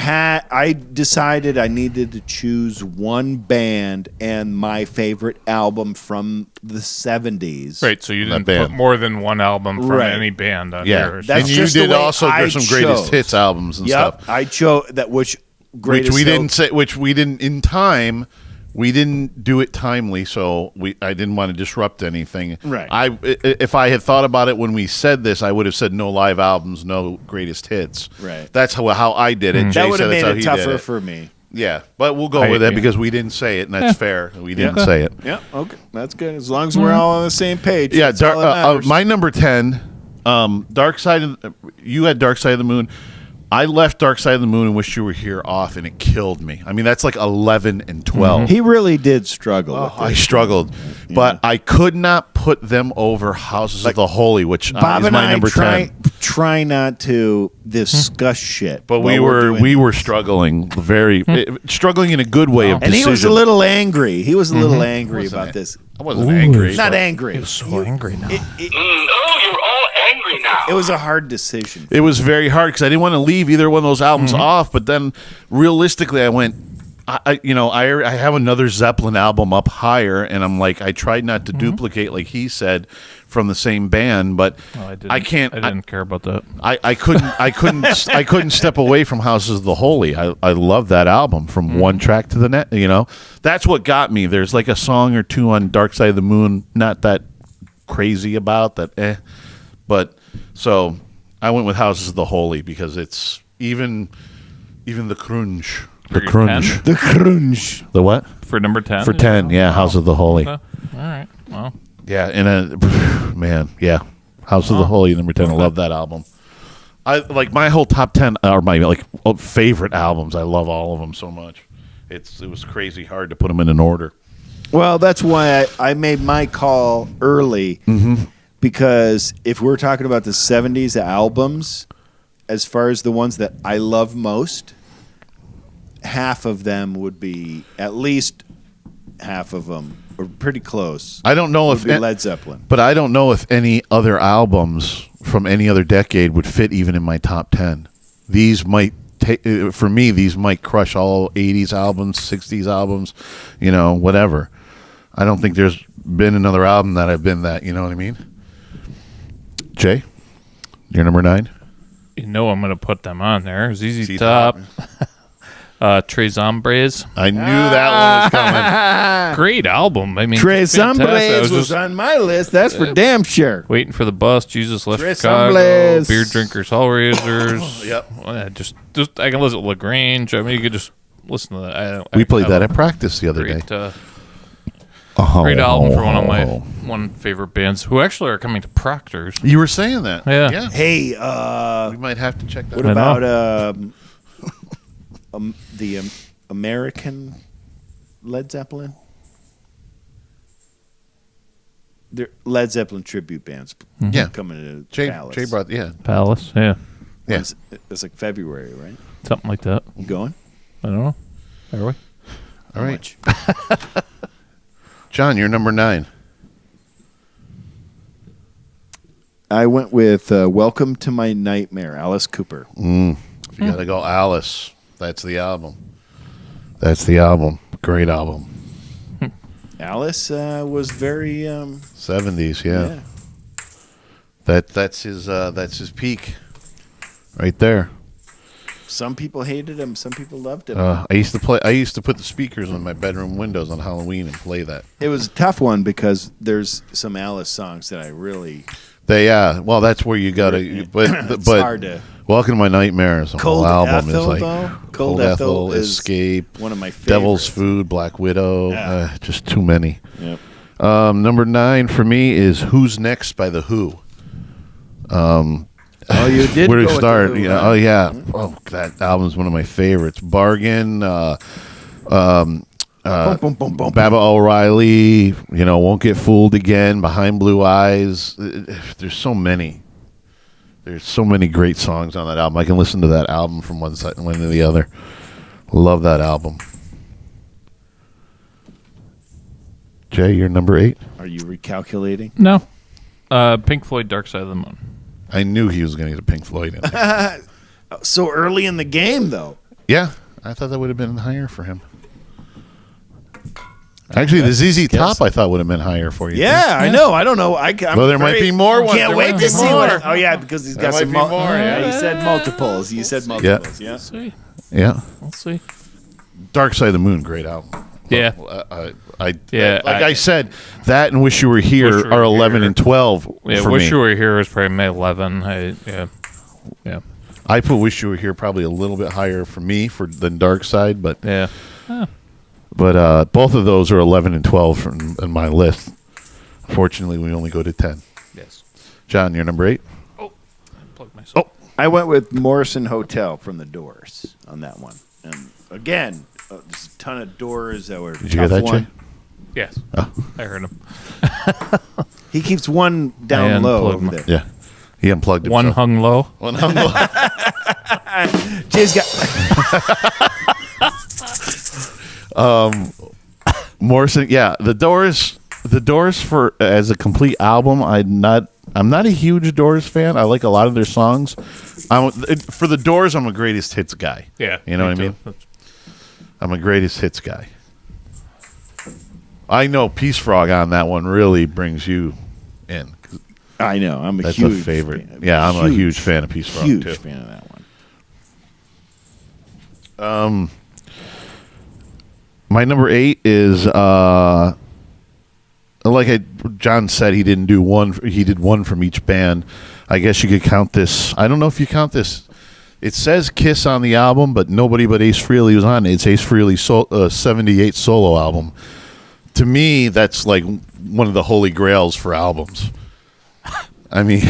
I decided I needed to choose one band and my favorite album from the 70s. Right, so you didn't band. put more than one album from Right. any band on Yeah, yours. That's and you just the did way also I there's some greatest chose. hits albums and Yep, stuff. I chose that which greatest Which we hits- didn't say. Which we didn't in time. We didn't do it timely, so I didn't want to disrupt anything. Right. If I had thought about it when we said this, I would have said no live albums, no greatest hits. Right. That's how I did it. Jay That would said have that's made how it he tougher did it. for me. Yeah, but we'll go with it because we didn't say it, and that's fair. We didn't say it. Yeah, okay, that's good. As long as we're all on the same page. Yeah, that's all that matters. my number 10, Dark Side of you had Dark Side of the Moon. I left Dark Side of the Moon and Wish You Were Here off, and it killed me. I mean, that's like 11 and 12. He really did struggle. with I this. struggled, but I could not put them over Houses of the Holy, which Bob is and my I number 10. try not to discuss shit, But while we're doing we were struggling struggling in a good way of and decision. he was a little angry. He was a little angry about this. I wasn't angry. Not angry. He was so angry now. Oh, you're all angry now. It was a hard decision. It was very hard because I didn't want to leave either one of those albums off. But then, realistically, I went. I have another Zeppelin album up higher, and I'm like, I tried not to duplicate, like he said, from the same band, but I can't. I didn't care about that. I couldn't step away from Houses of the Holy. I love that album from one track to the next. You know, that's what got me. There's like a song or two on Dark Side of the Moon, not that crazy about that, but so I went with Houses of the Holy because it's even the crunch. The For your crunch. 10? The crunch. The what? For number 10? For 10, yeah, House of the Holy. Okay. All right. Well, Yeah, and man, yeah, House of the Holy, number 10. I love that album. I like my whole top 10 are my favorite albums. I love all of them so much. It was crazy hard to put them in an order. Well, that's why I made my call early, because if we're talking about the 70s albums, as far as the ones that I love most, half of them would be, at least half of them, or pretty close. I don't know would if be Led Zeppelin. but I don't know if any other albums from any other decade would fit even in my top 10. These might for me, these might crush all 80s albums, 60s albums, whatever. I don't think there's been another album that I've been that, you know what I mean? Jay, you're number 9? you know I'm going to put them on there. ZZ Top. Tres Hombres. I knew that one was coming. Great album. I mean, Tres fantastic. I Hombres was just on my list. That's for damn sure. waiting for the bus. Jesus left Tres Chicago. Hombres. Beer Drinkers, Hellraisers. Yep. Just I can listen to LaGrange. I mean, you could just listen to that. We played that at practice the other great, day. Great album for one of my favorite bands who actually are coming to Proctor's. You were saying that. Yeah. Hey, we might have to check that what out. about the American Led Zeppelin? They're Led Zeppelin tribute bands. Yeah. Coming to Jay Palace. brought, yeah. Palace, yeah. Yeah. It's like February, right? Something like that. You going? I don't know. Are we? All right. John, you're number 9. I went with Welcome to My Nightmare, Alice Cooper. If you got to go Alice, that's the album. That's the album. Great album. Alice was very 70s, yeah. That's his peak. Right there. Some people hated him, some people loved him. I used to put the speakers on my bedroom windows on Halloween and play that. It was a tough one because there's some Alice songs that I really Well, that's where you got to but it's but hard to. Welcome to My Nightmare is a whole Cold album Ethel, is like though? Cold Cold Ethel, Ethel is Escape, one of my favorites. Devil's Food, Black Widow, Yeah. just too many. Yep. Number 9 for me is Who's Next by The Who. Oh, you did. Where go to with start? The Who, Yeah. huh? Oh yeah. Oh, that album's one of my favorites. Bargain. Boom, boom, boom, boom. Baba O'Reilly, Won't Get Fooled Again, Behind Blue Eyes. There's so many. There's so many great songs on that album. I can listen to that album from one side and one to the other. Love that album. Jay, you're number 8. Are you recalculating? No. Pink Floyd, Dark Side of the Moon. I knew he was going to get a Pink Floyd in there. So early in the game, though. Yeah, I thought that would have been higher for him. Actually, the ZZ Top I thought would have been higher for you. Yeah, I know. I don't know. Well, there might be more ones. Can't There wait might to be see more. what. Oh yeah, because he's got There some might be more, Yeah, yeah. he said multiples. You said multiples. Yeah. See. Yeah. We'll see. Dark Side of the Moon, great album. Yeah. I said, that and Wish You Were Here Wish You Were are 11 Here. and 12 Yeah, for Wish me. You Were Here was probably my 11. Yeah. I put Wish You Were Here probably a little bit higher for me than Dark Side, but Yeah. but both of those are 11 and 12 in my list. Fortunately, we only go to 10. Yes. John, you're number 8. Oh, I plugged myself. I went with Morrison Hotel from the Doors on that one, and again, there's a ton of Doors that were. Did you hear that, Jay? Yes. Oh. I heard him. He keeps one down low over there. Yeah. He unplugged One himself. hung low. One hung low. Jay's got. Morrison, yeah, the Doors for as a complete album. I'm not a huge Doors fan. I like a lot of their songs. For the Doors, I'm a greatest hits guy. Yeah. You know what I mean? I'm a greatest hits guy. I know Peace Frog on that one really brings you in. I know. I'm a That's huge a favorite. fan. Yeah, I'm a huge fan of Peace Frog Huge too. fan of that one. My number 8 is John said he didn't do one. He did one from each band. I guess you could count this. I don't know if you count this. It says Kiss on the album, but nobody but Ace Frehley was on it. It's Ace Frehley's 78 solo album. To me, that's like one of the holy grails for albums. I mean,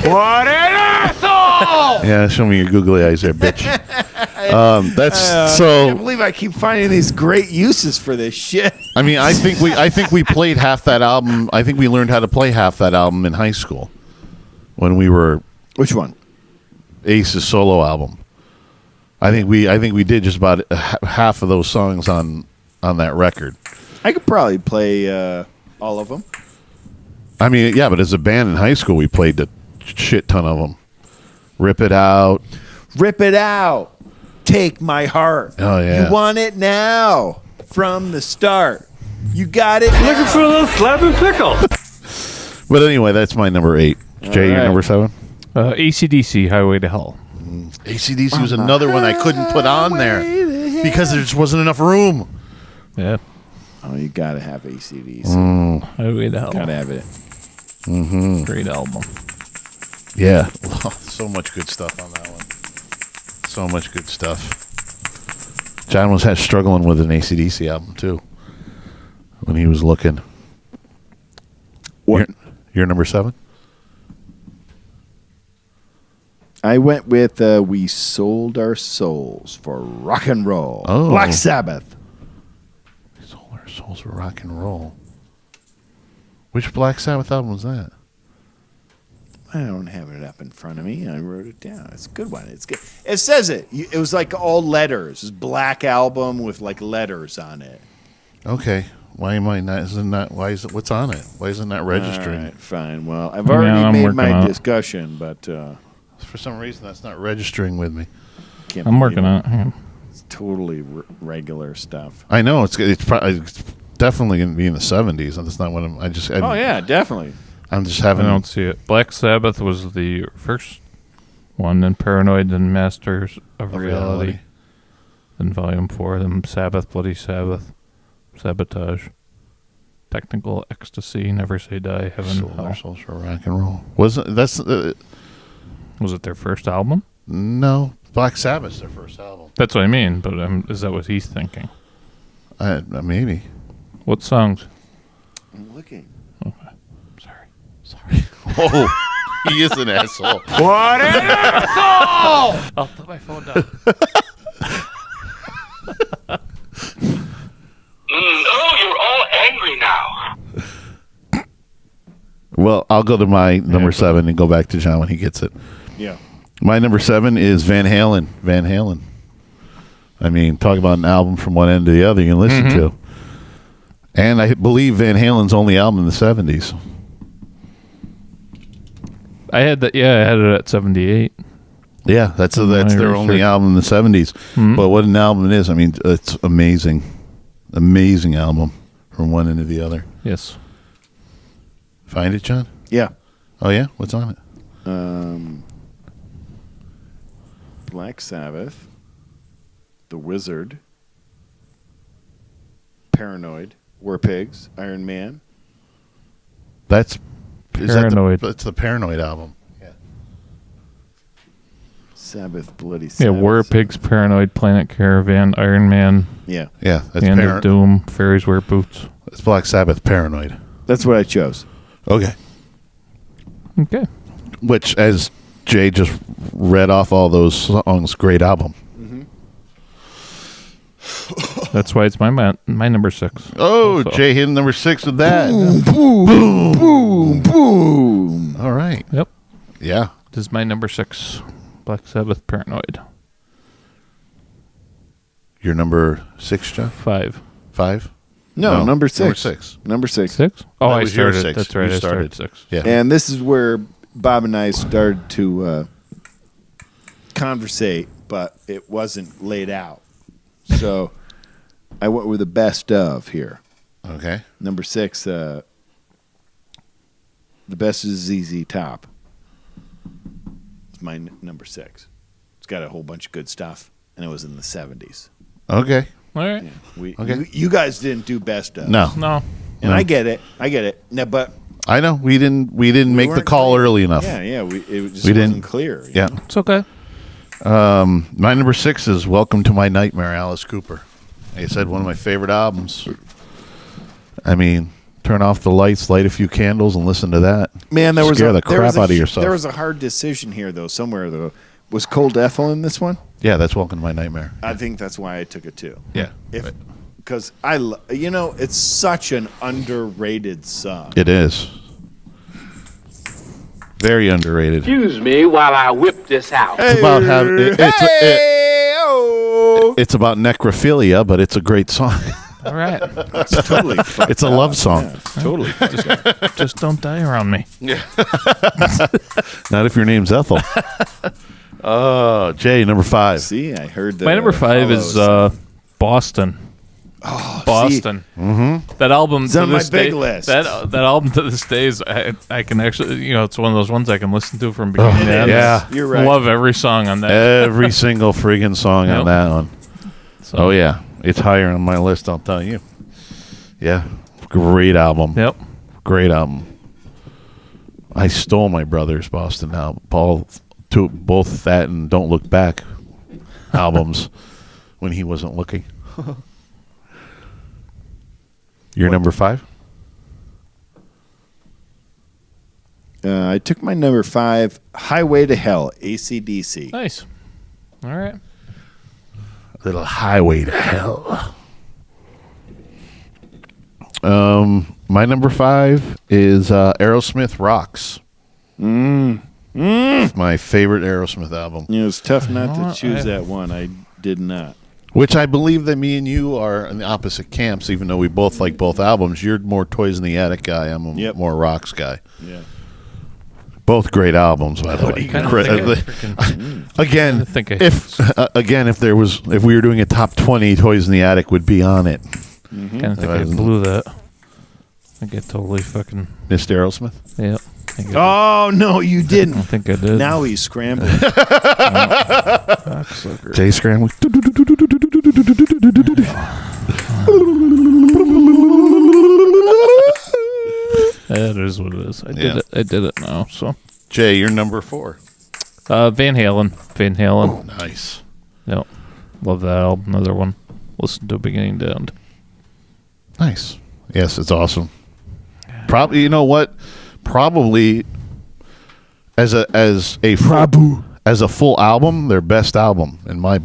What an asshole! yeah, show me your googly eyes there, bitch. That's I so. can't believe I keep finding these great uses for this shit. I mean, I think we played half that album. I think we learned how to play half that album in high school when we were. Which one? Ace's solo album. I think we did just about half of those songs on that record. I could probably play all of them. I mean, yeah, but as a band in high school, we played a shit ton of them. Rip It Out. Rip it out. Take my heart. Oh, yeah. You want it now. From the start. You got it. Looking for a little slab and pickle. But anyway, that's my number 8. Jay, your right. number 7? AC/DC, Highway to Hell. AC/DC was another one I couldn't put on there because there just wasn't enough room. Yeah. Oh, you gotta have ACDC. Highway to Hell. Gotta have it. Mm-hmm. Great album. Yeah. So much good stuff on that one. So much good stuff. John was struggling with an AC/DC album, too, when he was looking. What? You're number 7? I went with We Sold Our Souls for Rock and Roll. Oh. Black Sabbath. We sold our souls for rock and roll. Which Black Sabbath album was that? I don't have it up in front of me. I wrote it down. It's a good one. It's good. It says it. It was like all letters. It's black album with like letters on it. Okay. Why am I not? Why is it? What's on it? Why isn't that registering? All right, fine. Well, I've already I'm made working my on it. discussion, but For some reason, that's not registering with me. can't I'm believe working on it. Hang on. It's totally regular stuff. I know it's definitely going to be in the 70s. And that's not what I'm. Oh yeah, definitely. I'm just I having. don't see it. Black Sabbath was the first one, then Paranoid, then Masters of Reality. Then Volume 4, then Sabbath, Bloody Sabbath, Sabotage, Technical Ecstasy, Never Say Die, Heaven, Sold Hell. our souls for rock and roll. Wasn't that's Was it their first album? no Black Sabbath's their first album? That's what I mean, but is that what he's thinking? Maybe. What songs? I'm looking. Sorry. Oh, he is an asshole. What an asshole! I'll put my phone down. I'll go to my number 7 and go back to John when he gets it. Yeah. My number 7 is Van Halen. Van Halen. I mean, talk about an album from one end to the other you can listen to. And I believe Van Halen's only album in the 70s. I had that. Yeah, I had it at 78. Yeah, that's their only album in the 70s. But what an album it is. I mean, it's amazing. Amazing album from one end to the other. Yes. Find it, John? Yeah. Oh, yeah? What's on it? Black Sabbath, The Wizard, Paranoid, War Pigs, Iron Man. That's Paranoid. That's the Paranoid album. Yeah. Sabbath, Bloody Yeah, Sabbath. War Pigs, Paranoid, Planet Caravan, Iron Man. Yeah. Yeah. That's Hand of Doom, Fairies Wear Boots. It's Black Sabbath, Paranoid. That's what I chose. Okay. Okay. Which, as Jay just read off all those songs, great album. That's why it's my number 6. Oh, also. Jay hit number 6 with that. Boom, boom, boom. All right. Yep. Yeah. This is my number 6. Black Sabbath, Paranoid. Your number 6, John? 5. 5? No, number 6. Number 6. Number 6. 6? Oh, That I was your started. 6. That's right. You I started started. 6. Yeah. And this is where Bob and I started to conversate, but it wasn't laid out. So I went with the best of here. Okay. Number 6, the best is ZZ Top. It's my number 6. It's got a whole bunch of good stuff, and it was in the 70s. Okay. All right. Yeah, you guys didn't do best of. No. And No. I get it. No, but I know. We didn't make the weren't call clear. early enough. Yeah, it just We wasn't didn't. clear. you Yeah. know? It's okay. My number 6 is Welcome to My Nightmare, Alice Cooper. Like I said, one of my favorite albums. I mean, turn off the lights, light a few candles, and listen to that. Man, the crap out of yourself. There was a hard decision here, though, somewhere, though. Was Cold Ethel in this one? Yeah, that's Welcome to My Nightmare. I think that's why I took it, too. Yeah. Because it's such an underrated song. It is. Very underrated. Excuse me while I whip this out. It's about it's about necrophilia, but it's a great song. All right. It's totally fucked It's a love song. Yeah, totally. Just don't die around me. Yeah. Not if your name's Ethel. Jay, number 5. See, I heard that. My number 5 is Boston. Oh, Boston. Mm-hmm. That album It's to on my this big day, list. That album to this day is I can actually it's one of those ones I can listen to from beginning to end. Yeah. You're right. Love every song on that. Every single friggin' song on that one. So, Oh, yeah. It's higher on my list, I'll tell you. Yeah. Great album. Yep. Great album. I stole my brother's Boston album. Paul took both that and Don't Look Back albums when he wasn't looking. Your number 5? I took my number 5, Highway to Hell, AC/DC. Nice. All right. Little Highway to Hell. My number 5 is Aerosmith Rocks. My favorite Aerosmith album. It was tough not to choose that one. I did not. Which I believe that me and you are in the opposite camps, even though we both like both albums. You're more Toys in the Attic guy. I'm a more Rocks guy. Yeah. Both great albums, by the way. If we were doing a top 20, Toys in the Attic would be on it. Kind of think I blew that. I think I totally fucking missed Aerosmith. Yeah. Oh, no, you didn't. I think I did. Now he's scrambling. Jay scrambling. That is what it is. I did it now. So, Jay, you're number 4. Van Halen. Oh, nice. Yep. Love that album. Another one. Listen to beginning to end. Nice. Yes, it's awesome. Probably, you know what? Probably as a full album, their best album in my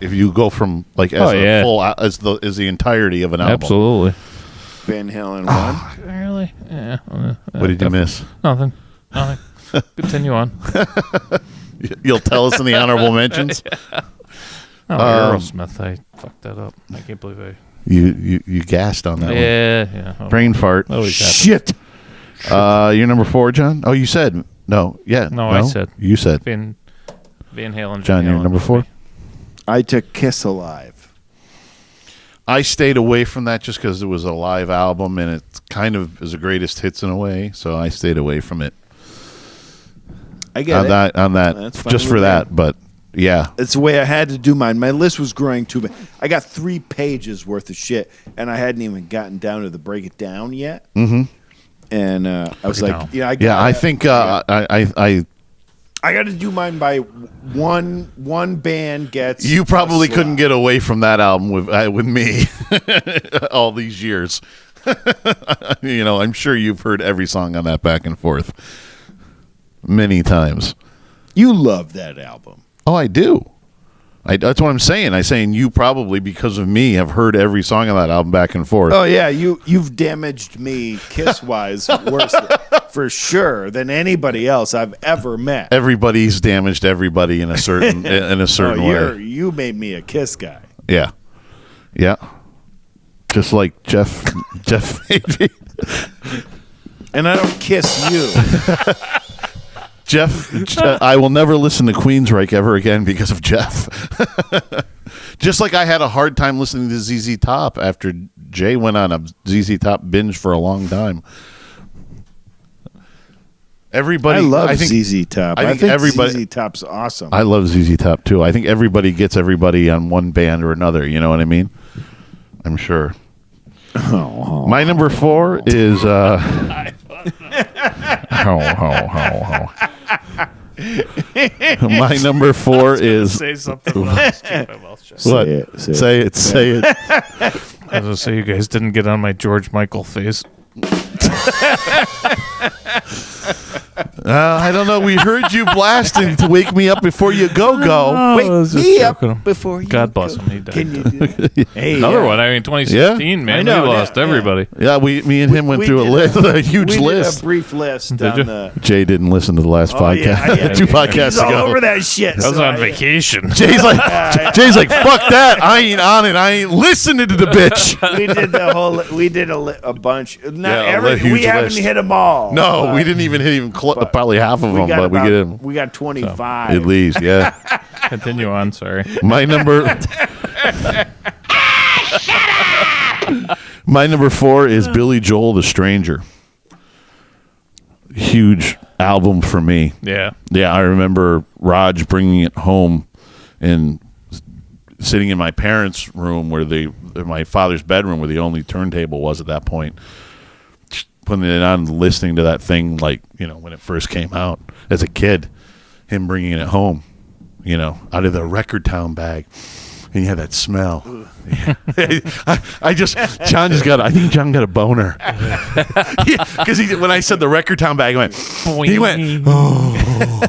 if you go from like as a full as the entirety of an album. Absolutely. Van Halen 1. Really? Yeah. What did you miss? Nothing. Continue on. You'll tell us in the honorable mentions. Oh, Aerosmith. I fucked that up. I can't believe I. You gassed on that one. Yeah. Brain fart. Shit. You're number 4, John? Oh, you said. No. Yeah. No, I said. You said. Van Halen. John, you're number 4? I took Kiss Alive. I stayed away from that just because it was a live album and it kind of is the greatest hits in a way, so I stayed away from it. I get it. On that, That's fine just with for me. that, but yeah. It's the way I had to do mine. My list was growing too big. I got 3 pages worth of shit, and I hadn't even gotten down to the break it down yet. Mm-hmm. And I was like, I think I got to do mine by one band gets. You probably couldn't get away from that album with me all these years. I'm sure you've heard every song on that back and forth many times. You love that album. Oh, I do. That's what I'm saying. I'm saying you probably, because of me, have heard every song on that album back and forth. Oh yeah, you've damaged me Kiss wise worse for sure than anybody else I've ever met. Everybody's damaged everybody in a certain way. You made me a Kiss guy. Yeah. Just like Jeff maybe. And I don't kiss you. Jeff, I will never listen to Queensryche ever again because of Jeff. Just like I had a hard time listening to ZZ Top after Jay went on a ZZ Top binge for a long time. I love ZZ Top. I think ZZ Top's awesome. I love ZZ Top too. I think everybody gets everybody on one band or another. You know what I mean? I'm sure. My number 4 is my number 4 is say something. What? Say it. I was gonna say you guys didn't get on my George Michael face. I don't know. We heard you blasting to wake me up before you go. Wake me up before you God bless him. He died. Can you do that? Hey, another one. I mean, 2016, man. I know, we lost everybody. Yeah, me and him went through a huge list. A brief list. Jay didn't listen to the last podcast. 2 podcasts He's ago. all over that shit. I was on vacation. Jay's like, fuck that. I ain't on it. I ain't listening to the bitch. We did a bunch. We haven't hit them all. No, we didn't even hit even probably half of them, but we get them. We got 25 at least. Yeah. Continue on. Sorry. My number 4 is Billy Joel, The Stranger. Huge album for me. Yeah. I remember Raj bringing it home and sitting in my parents' room my father's bedroom where the only turntable was at that point. Putting it on, listening to that thing when it first came out as a kid, him bringing it home, out of the Record Town bag, and you had that smell. I think John got a boner because when I said the Record Town bag, he went, oh.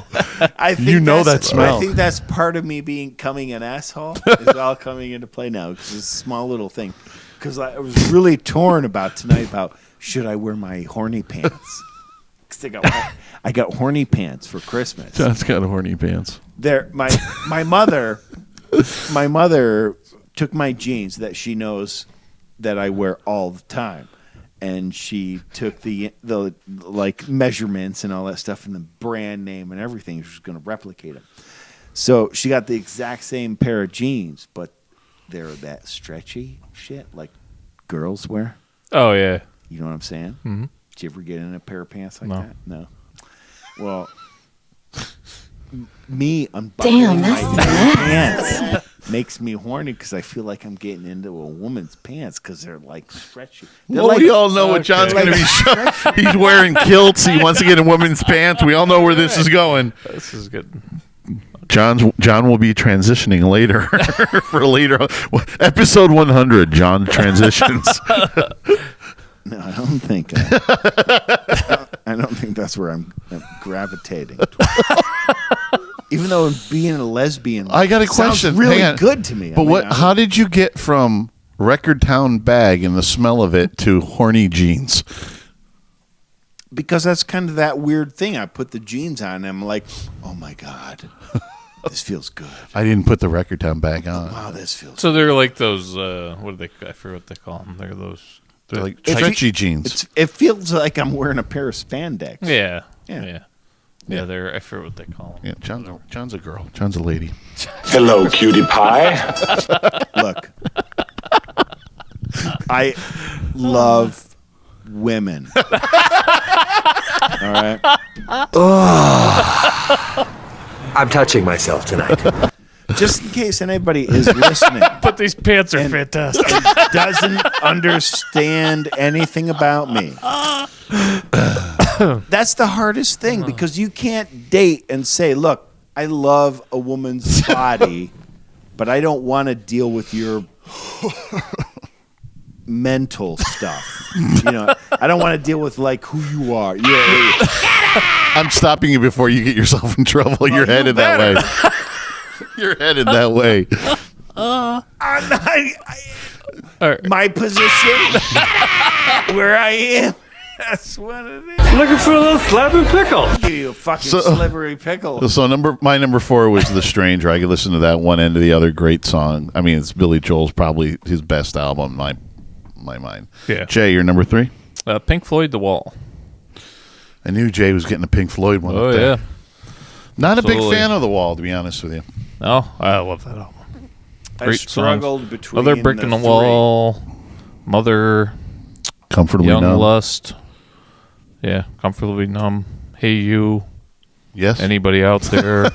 I think that smell. I think that's part of me becoming an asshole. It's all coming into play now because it's a small little thing. Because I was really torn about tonight about. Should I wear my horny pants? Because I got horny pants for Christmas. John's got horny pants. My mother took my jeans that she knows that I wear all the time, and she took the like measurements and all that stuff and the brand name and everything. She was going to replicate them. So she got the exact same pair of jeans, but they're that stretchy shit like girls wear. Oh yeah. You know what I'm saying? Mm-hmm. Did you ever get in a pair of pants like that? No. Well, me unbuckling my pants makes me horny because I feel like I'm getting into a woman's pants because they're like stretchy. We all know what John's going to be. He's wearing kilts. He wants to get in women's pants. We all know where this is going. This is good. John will be transitioning later for later episode 100. John transitions. No, I don't think. I don't think that's where I'm gravitating. Even though being a lesbian, I got a question. Sounds really good to me. But how did you get from Record Town bag and the smell of it to horny jeans? Because that's kind of that weird thing. I put the jeans on and I'm like, oh my God, this feels good. I didn't put the Record Town bag on. Wow, this feels So they're like those, what do they, I forget what they call them. They're like stretchy jeans. It feels like I'm wearing a pair of spandex. Yeah. Yeah. Yeah, I forget what they call them. Yeah, John's a girl. John's a lady. Hello, cutie pie. Look, I love women. All right. I'm touching myself tonight. Just in case anybody is listening, But these pants are fantastic. and doesn't understand anything about me. That's the hardest thing because you can't date and say, look, I love a woman's body, but I don't want to deal with your mental stuff. You know, I don't want to deal with like who you are. I'm stopping you before you get yourself in trouble. You're headed that way. You're headed that way. My position, where I am, that's what it is. Looking for a little slab and pickle. Give you a fucking slivery pickle. So my number 4 was The Stranger. I could listen to that one end to the other. Great song. I mean, it's Billy Joel's probably his best album in my mind. Yeah. Jay, your number 3? Pink Floyd, The Wall. I knew Jay was getting a Pink Floyd one. Oh, up there. yeah. Not Absolutely. a big fan of The Wall, to be honest with you. No, I love that album. I struggled songs. between Other Brick in the three. Wall, Mother, Comfortably Young Numb. Lust. Yeah, Comfortably Numb. Hey You. Yes. Anybody out there?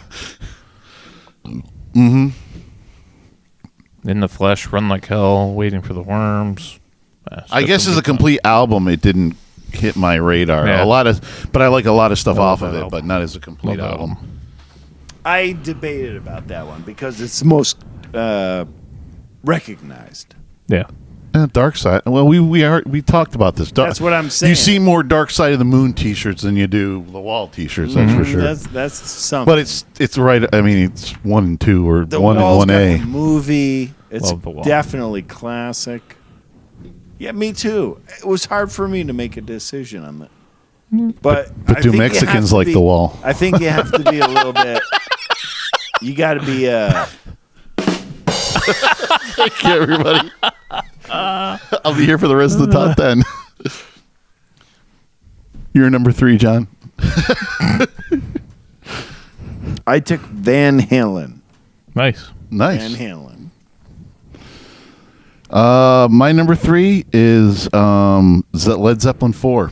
Mm-hmm. In the Flesh, Run Like Hell, Waiting for the Worms. I guess as a complete album, it didn't hit my radar. Yeah. But I like a lot of stuff I love off of that it, album. but not as a complete Love that album. I debated about that one because it's the most recognized. Yeah. Dark Side. Well, we talked about this. That's what I'm saying. You see more Dark Side of the Moon T-shirts than you do the Wall T-shirts. That's for sure. That's something. But it's right. I mean, it's 1 and 2 or The 1 Wall's and got 1A. the movie. It's Love The Wall. definitely classic. Yeah, me too. It was hard for me to make a decision on that. But But I do think you Mexicans have to like be- The Wall? I think you have to be a little bit. You got to be Thank you, everybody. I'll be here for the rest of the top 10. You're number 3, John. I took Van Halen. Nice. Nice. Van Halen. My number 3 is Led Zeppelin 4.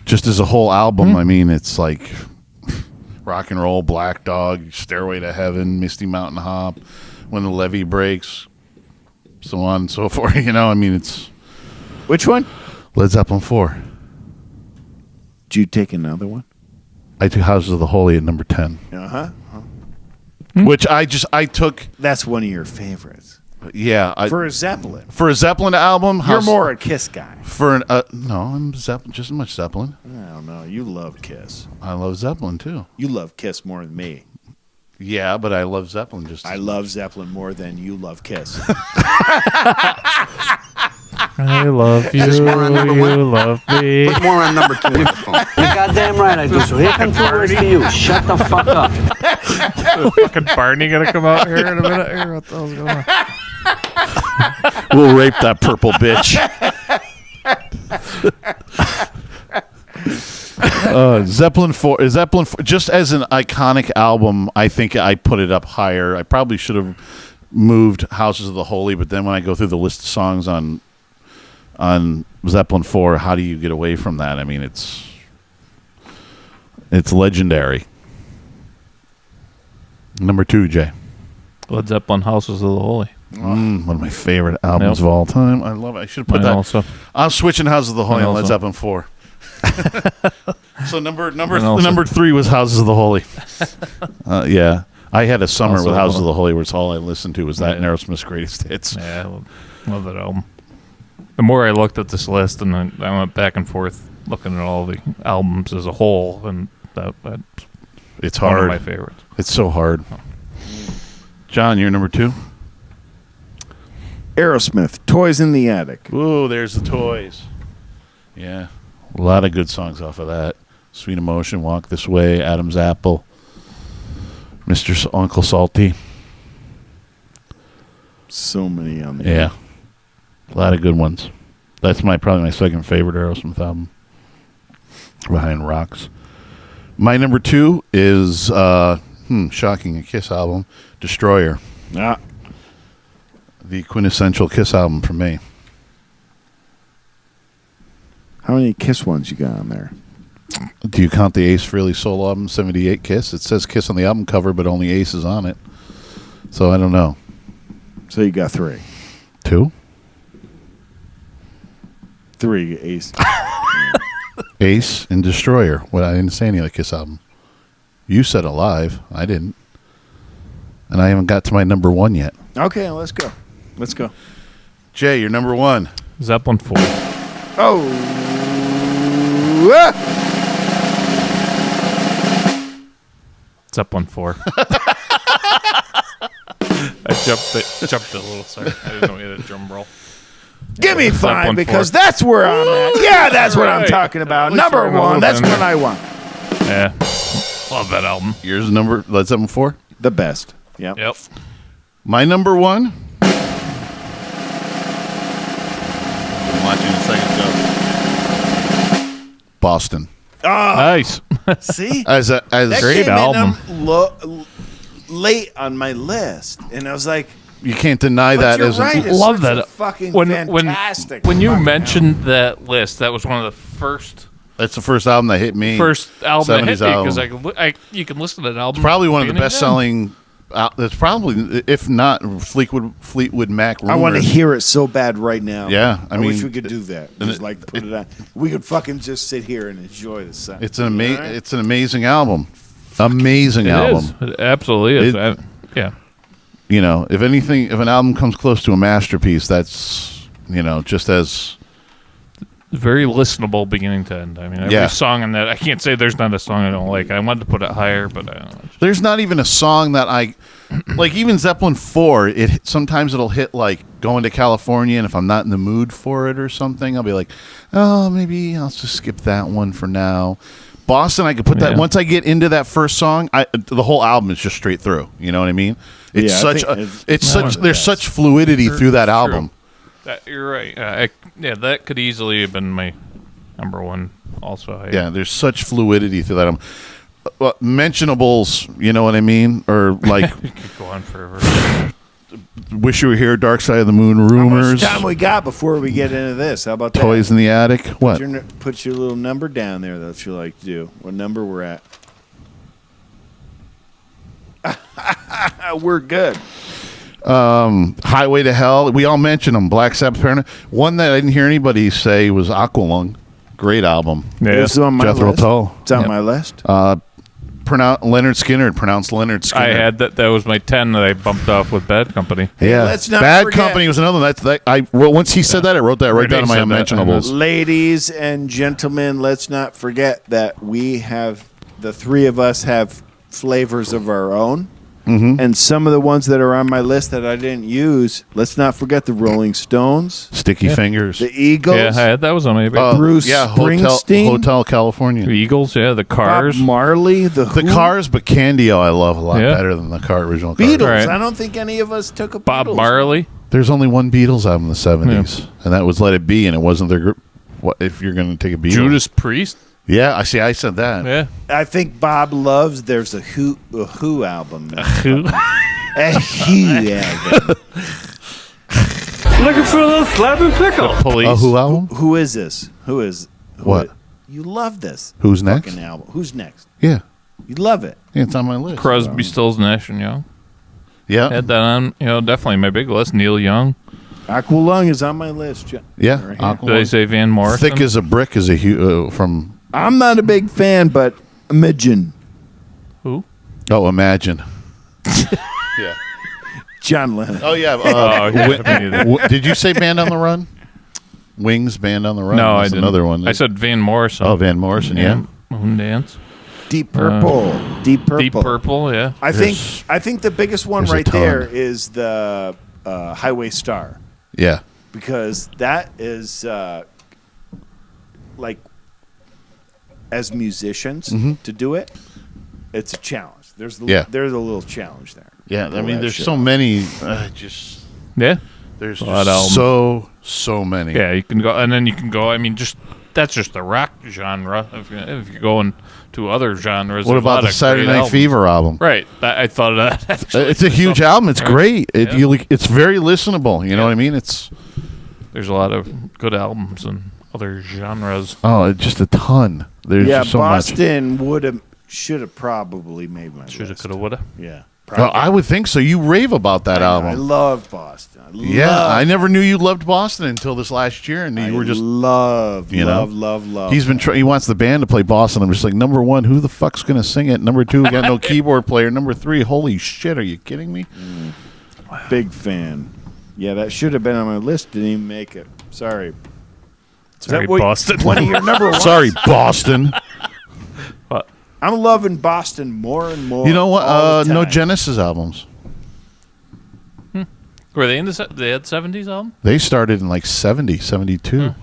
Just as a whole album, I mean, it's like rock and roll, Black Dog, Stairway to Heaven, Misty Mountain Hop, When the Levee Breaks, so on and so forth. You know, I mean, it's Which one? Led Zeppelin 4. Did you take another one? I took Houses of the Holy at number 10, Uh-huh. which I took. That's one of your favorites. Yeah, For a Zeppelin. for a Zeppelin album. You're House- more a Kiss guy. for an no. I'm Zeppelin, just as much Zeppelin. I don't know. You love Kiss. I love Zeppelin too. You love Kiss more than me. Yeah, but I love Zeppelin just. I as love Zeppelin more than you love Kiss. I love you. You love me. Put more on number 2. You're goddamn right I do. So here comes 2 words to you. Shut the fuck up. Fucking Barney gonna come out here in a minute. Here, what the hell's going on? We'll rape that purple bitch. Zeppelin 4 Zeppelin 4, just as an iconic album, I think I put it up higher. I probably should have moved Houses of the Holy, but then when I go through the list of songs on Zeppelin 4, how do you get away from that? I mean, it's legendary. Number 2, Jay. Led Zeppelin, Houses of the Holy. One of my favorite albums of all time. I love it. I should have put Mine that. also. I'm switching Houses of the Holy Mine on Led also. Zeppelin 4. So Mine also. number 3 was Houses of the Holy. Yeah, I had a summer Also with Houses of love- the Holy, where it's all I listened to was that and Aerosmith's greatest hits. Yeah, love that album. The more I looked at this list, and then I went back and forth looking at all the albums as a whole, and that's It's one hard. of my favorites. It's so hard. John, you're number 2. Aerosmith, Toys in the Attic. Ooh, there's the Toys. Yeah. A lot of good songs off of that. Sweet Emotion, Walk This Way, Adam's Apple, Uncle Salty. So many on there. Yeah. A lot of good ones. That's probably my second favorite Aerosmith album. Behind Rocks. My number 2 is shocking, a Kiss album, Destroyer. Ah. The quintessential Kiss album for me. How many Kiss ones you got on there? Do you count the Ace Frehley solo album, 78 Kiss? It says Kiss on the album cover, but only Ace is on it. So I don't know. So you got 3. 2? 3 Ace. Ace and Destroyer. Well, I didn't say any of the Kiss album. You said Alive. I didn't. And I haven't got to my number 1 yet. Okay, let's go. Let's go. Jay, your number 1. Zeppelin 4. Oh. Zeppelin 4. I jumped it a little. Sorry, I didn't know we had a drum roll. Give me 5 Zeppelin because 4. that's where I'm at. Yeah, that's what I'm Right. talking about. At least Number we're in a 1. little That's bit in what there. I want. Yeah, love that album. Yours number Led Zeppelin 4? The best. Yep. Yep. My number 1. I'm watching a second go. Boston. Oh, Nice. see? As That Great came album. in late on my list, and I was like, you can't deny but that you're as right. a, It's Love such a that. fucking When fantastic. when you fucking mentioned that list, that was one of the first that's the first album that hit me. album that hit 70s me album. because you can listen to that album. Probably one of the beginning best to end. selling. It's probably, if not Fleetwood Mac. album. I want to Rumors. hear it so bad right now. Yeah, I wish mean, we could do that. and Just like put it on. We could fucking just sit here and enjoy the sound. It's an All right? It's an amazing album. Amazing It album. is. It absolutely is. Yeah. You know, if anything, if an album comes close to a masterpiece, that's just as Very listenable beginning to end. I mean, every Yeah. song on that, I can't say there's not a song I don't like. I wanted to put it higher, but I don't know. there's not even a song that I like. Even Zeppelin 4, sometimes it'll hit like Going to California, and if I'm not in the mood for it or something, I'll be like, oh, maybe I'll just skip that one for now. Boston, I could put that Yeah. once I get into that first song, the whole album is just straight through. You know what I mean? It's Yeah, I such think there's such fluidity through that album. You're right. That could easily have been my number 1 also. Yeah, there's such fluidity through that album. Mentionables, you know what I mean? Or like You could go on forever. Wish You Were Here, Dark Side of the Moon, How much Rumors, time we got before we get into this? How about that? Toys in the Attic. What? Put your little number down there that you like to do. What number we're at? We're good. Highway to Hell. We all mentioned them. Black Sabbath. Paranoid. One that I didn't hear anybody say was Aqualung. Great album. Yeah. It's on my Jethro list. Tull. It's on my list. Leonard Skinner. Pronounced Leonard Skinner. I had that. That was my 10 that I bumped off with Bad Company. Yeah. let's not Bad forget- Company was another one. Once he said that, I wrote that right down in my Renee said that. unmentionables. Ladies and gentlemen, let's not forget that the 3 of us have flavors of our own. Mm-hmm. And some of the ones that are on my list that I didn't use, let's not forget the Rolling Stones, Sticky Fingers. the Eagles, Yeah, I had that was on my Bruce Springsteen, Hotel California. The Eagles. Yeah, the Bob Cars. Marley, the The Who? Cars, but Candy-O I love a lot Yeah. better than the original Cars. Beatles. Right. I don't think any of us took a Bob Beatles. Marley. There's only one Beatles album in the 70s, and that was Let It Be, and it wasn't their group. What if you're going to take a Beatles? Judas Priest. Yeah, I see. I said that. Yeah. I think Bob loves. There's a Who album. Who? A Who album. Looking for a little slap and pickle. Police. A Who album? Who is this? Who What? You love this. Who's next? Fucking album. Who's next? Yeah. You love it. Yeah, it's on my list. Crosby, Stills, Nash and Young. Yeah. Had that on. Definitely my big list. Neil Young. Aqualung is on my list. Yeah. Right here. Did I say Van Morrison? Thick as a Brick is from. I'm not a big fan, but Imagine. Who? Oh, Imagine. Yeah. John Lennon. Oh, yeah. yeah, me Did you say Band on the Run? Wings, Band on the Run. No, I That's didn't. another one. I said Van Morrison. Oh, Van Morrison, yeah. Moondance. Deep Purple. Deep Purple. Deep Purple, yeah. I think the biggest one there's a right ton. there is the Highway Star. Yeah. Because that is like, as musicians to do it, it's a challenge. There's a little challenge there. Yeah, I mean, there's so many. There's so many. Yeah, you can go, and then you can go. I mean, that's just the rock genre. If you're going to other genres, What about the Saturday Night Fever album? Right, I thought of that. Actually. It's a huge album. It's great. It's very listenable. You know what I mean? There's a lot of good albums and other genres. Oh, just a ton. There's just so Boston should have probably made my list. Should have, could have, would have. Yeah. Well, I would think so. You rave about that album. I love Boston. I never knew you loved Boston until this last year, and you were just love. He's been he wants the band to play Boston. I'm just like, number one, who the fuck's gonna sing it? Number two, we got no keyboard player. Number three, holy shit, are you kidding me? Big fan. Yeah, that should have been on my list. Didn't even make it. Sorry. Sorry, Boston. One of your number one. Sorry, Boston. I'm loving Boston more and more. You know what? No Genesis albums. Were they in they had 70s album? They started in like 70, 72.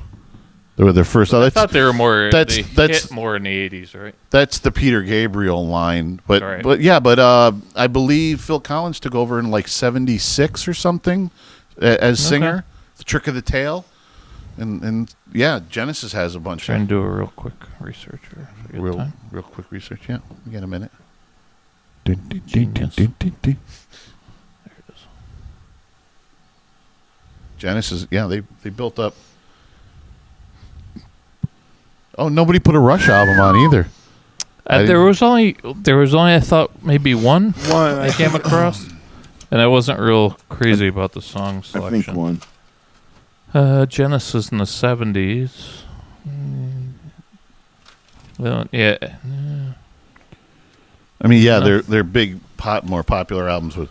They were their first. I thought they were more. That's hit more in the 80s, right? That's the Peter Gabriel line, but Right. but I believe Phil Collins took over in like 76 or something as singer. The Trick of the Tail, and yeah, Genesis has a bunch. Try and do a real quick research here. Real quick research. Yeah, we got a minute. Genius. There it is. Genesis, yeah, they built up. Oh, nobody put a Rush album on either. There was only I thought maybe one I came across, and I wasn't real crazy about the song selection. I think one. Genesis in the 70s. Well, yeah. I mean, yeah, they're big, more popular albums with.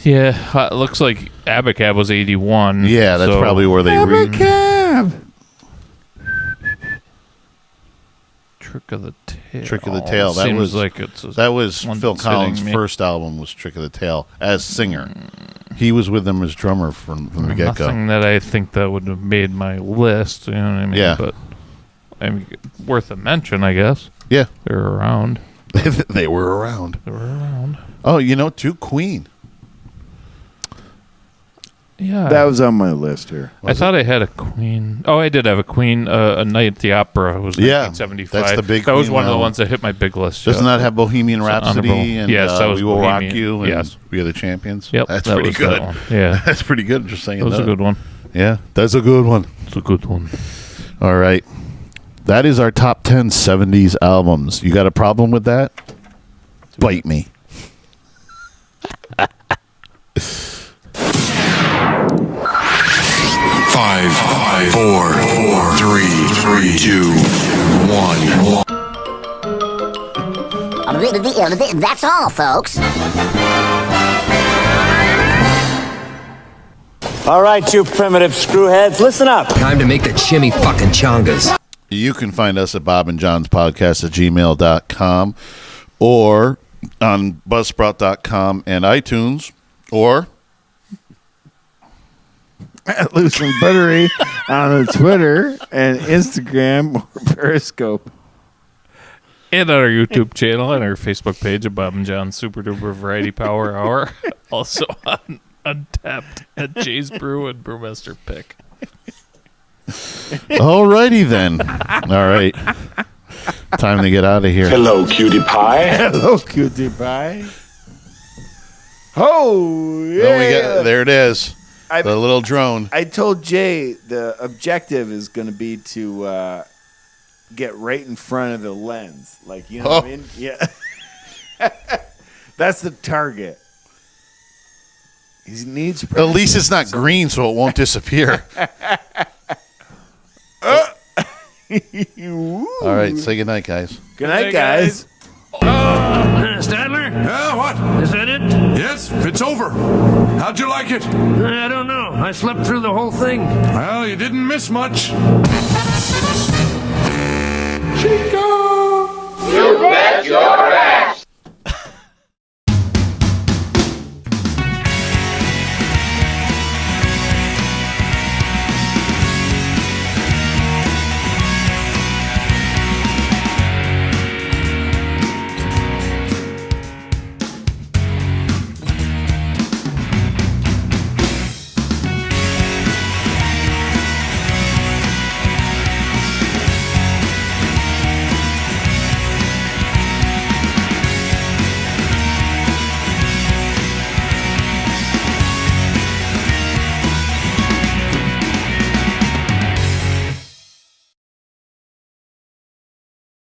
Yeah, it looks like Abacab was 81. Yeah, that's probably where they. Abacab. Trick of the Tail. Trick of the Tail. That was Phil Collins' first album. Was Trick of the Tail as singer. He was with them as drummer from the get go. Nothing that I think that would have made my list. You know what I mean? Yeah. But I mean, worth a mention, I guess. Yeah, they're around. They were around. They were around. Oh, too, Queen. Yeah, that was on my list here. I thought I had a Queen. Oh, I did have a Queen. A Night at the Opera was 1975. That's the big. That was Queen one of the ones that hit my big list. Doesn't that have Bohemian Rhapsody and yes, that was We Will Bohemian. Rock You and yes. We Are the Champions? Yep, that's that pretty was good. That one. Yeah, that's pretty good. Just saying that was a good one. Yeah, that's a good one. It's a good one. All right, that is our top 10 70s albums. You got a problem with that? Bite me. Five, four, three, two, one. That's all, folks. All right, you primitive screwheads, listen up. Time to make the chimmy fucking chongas. You can find us at bobandjohnspodcast@gmail.com or on buzzsprout.com and iTunes or at Loose and Buttery on Twitter and Instagram or Periscope. And on our YouTube channel and our Facebook page of Bob and John's Super Duper Variety Power Hour. Also on Untapped at Jay's Brew and Brewmaster Pick. Alrighty then. All right. Time to get out of here. Hello, cutie pie. Hello, cutie pie. Oh, yeah. Well, there it is. The little drone. I told Jay the objective is going to be to get right in front of the lens. Like, you know what I mean? Yeah. That's the target. He needs. At least it's not green, so it won't disappear. All right, say goodnight, guys. Good night, guys. Stadler? Yeah, what? Is that it? Yes, it's over. How'd you like it? I don't know. I slept through the whole thing. Well, you didn't miss much. You bet your ass.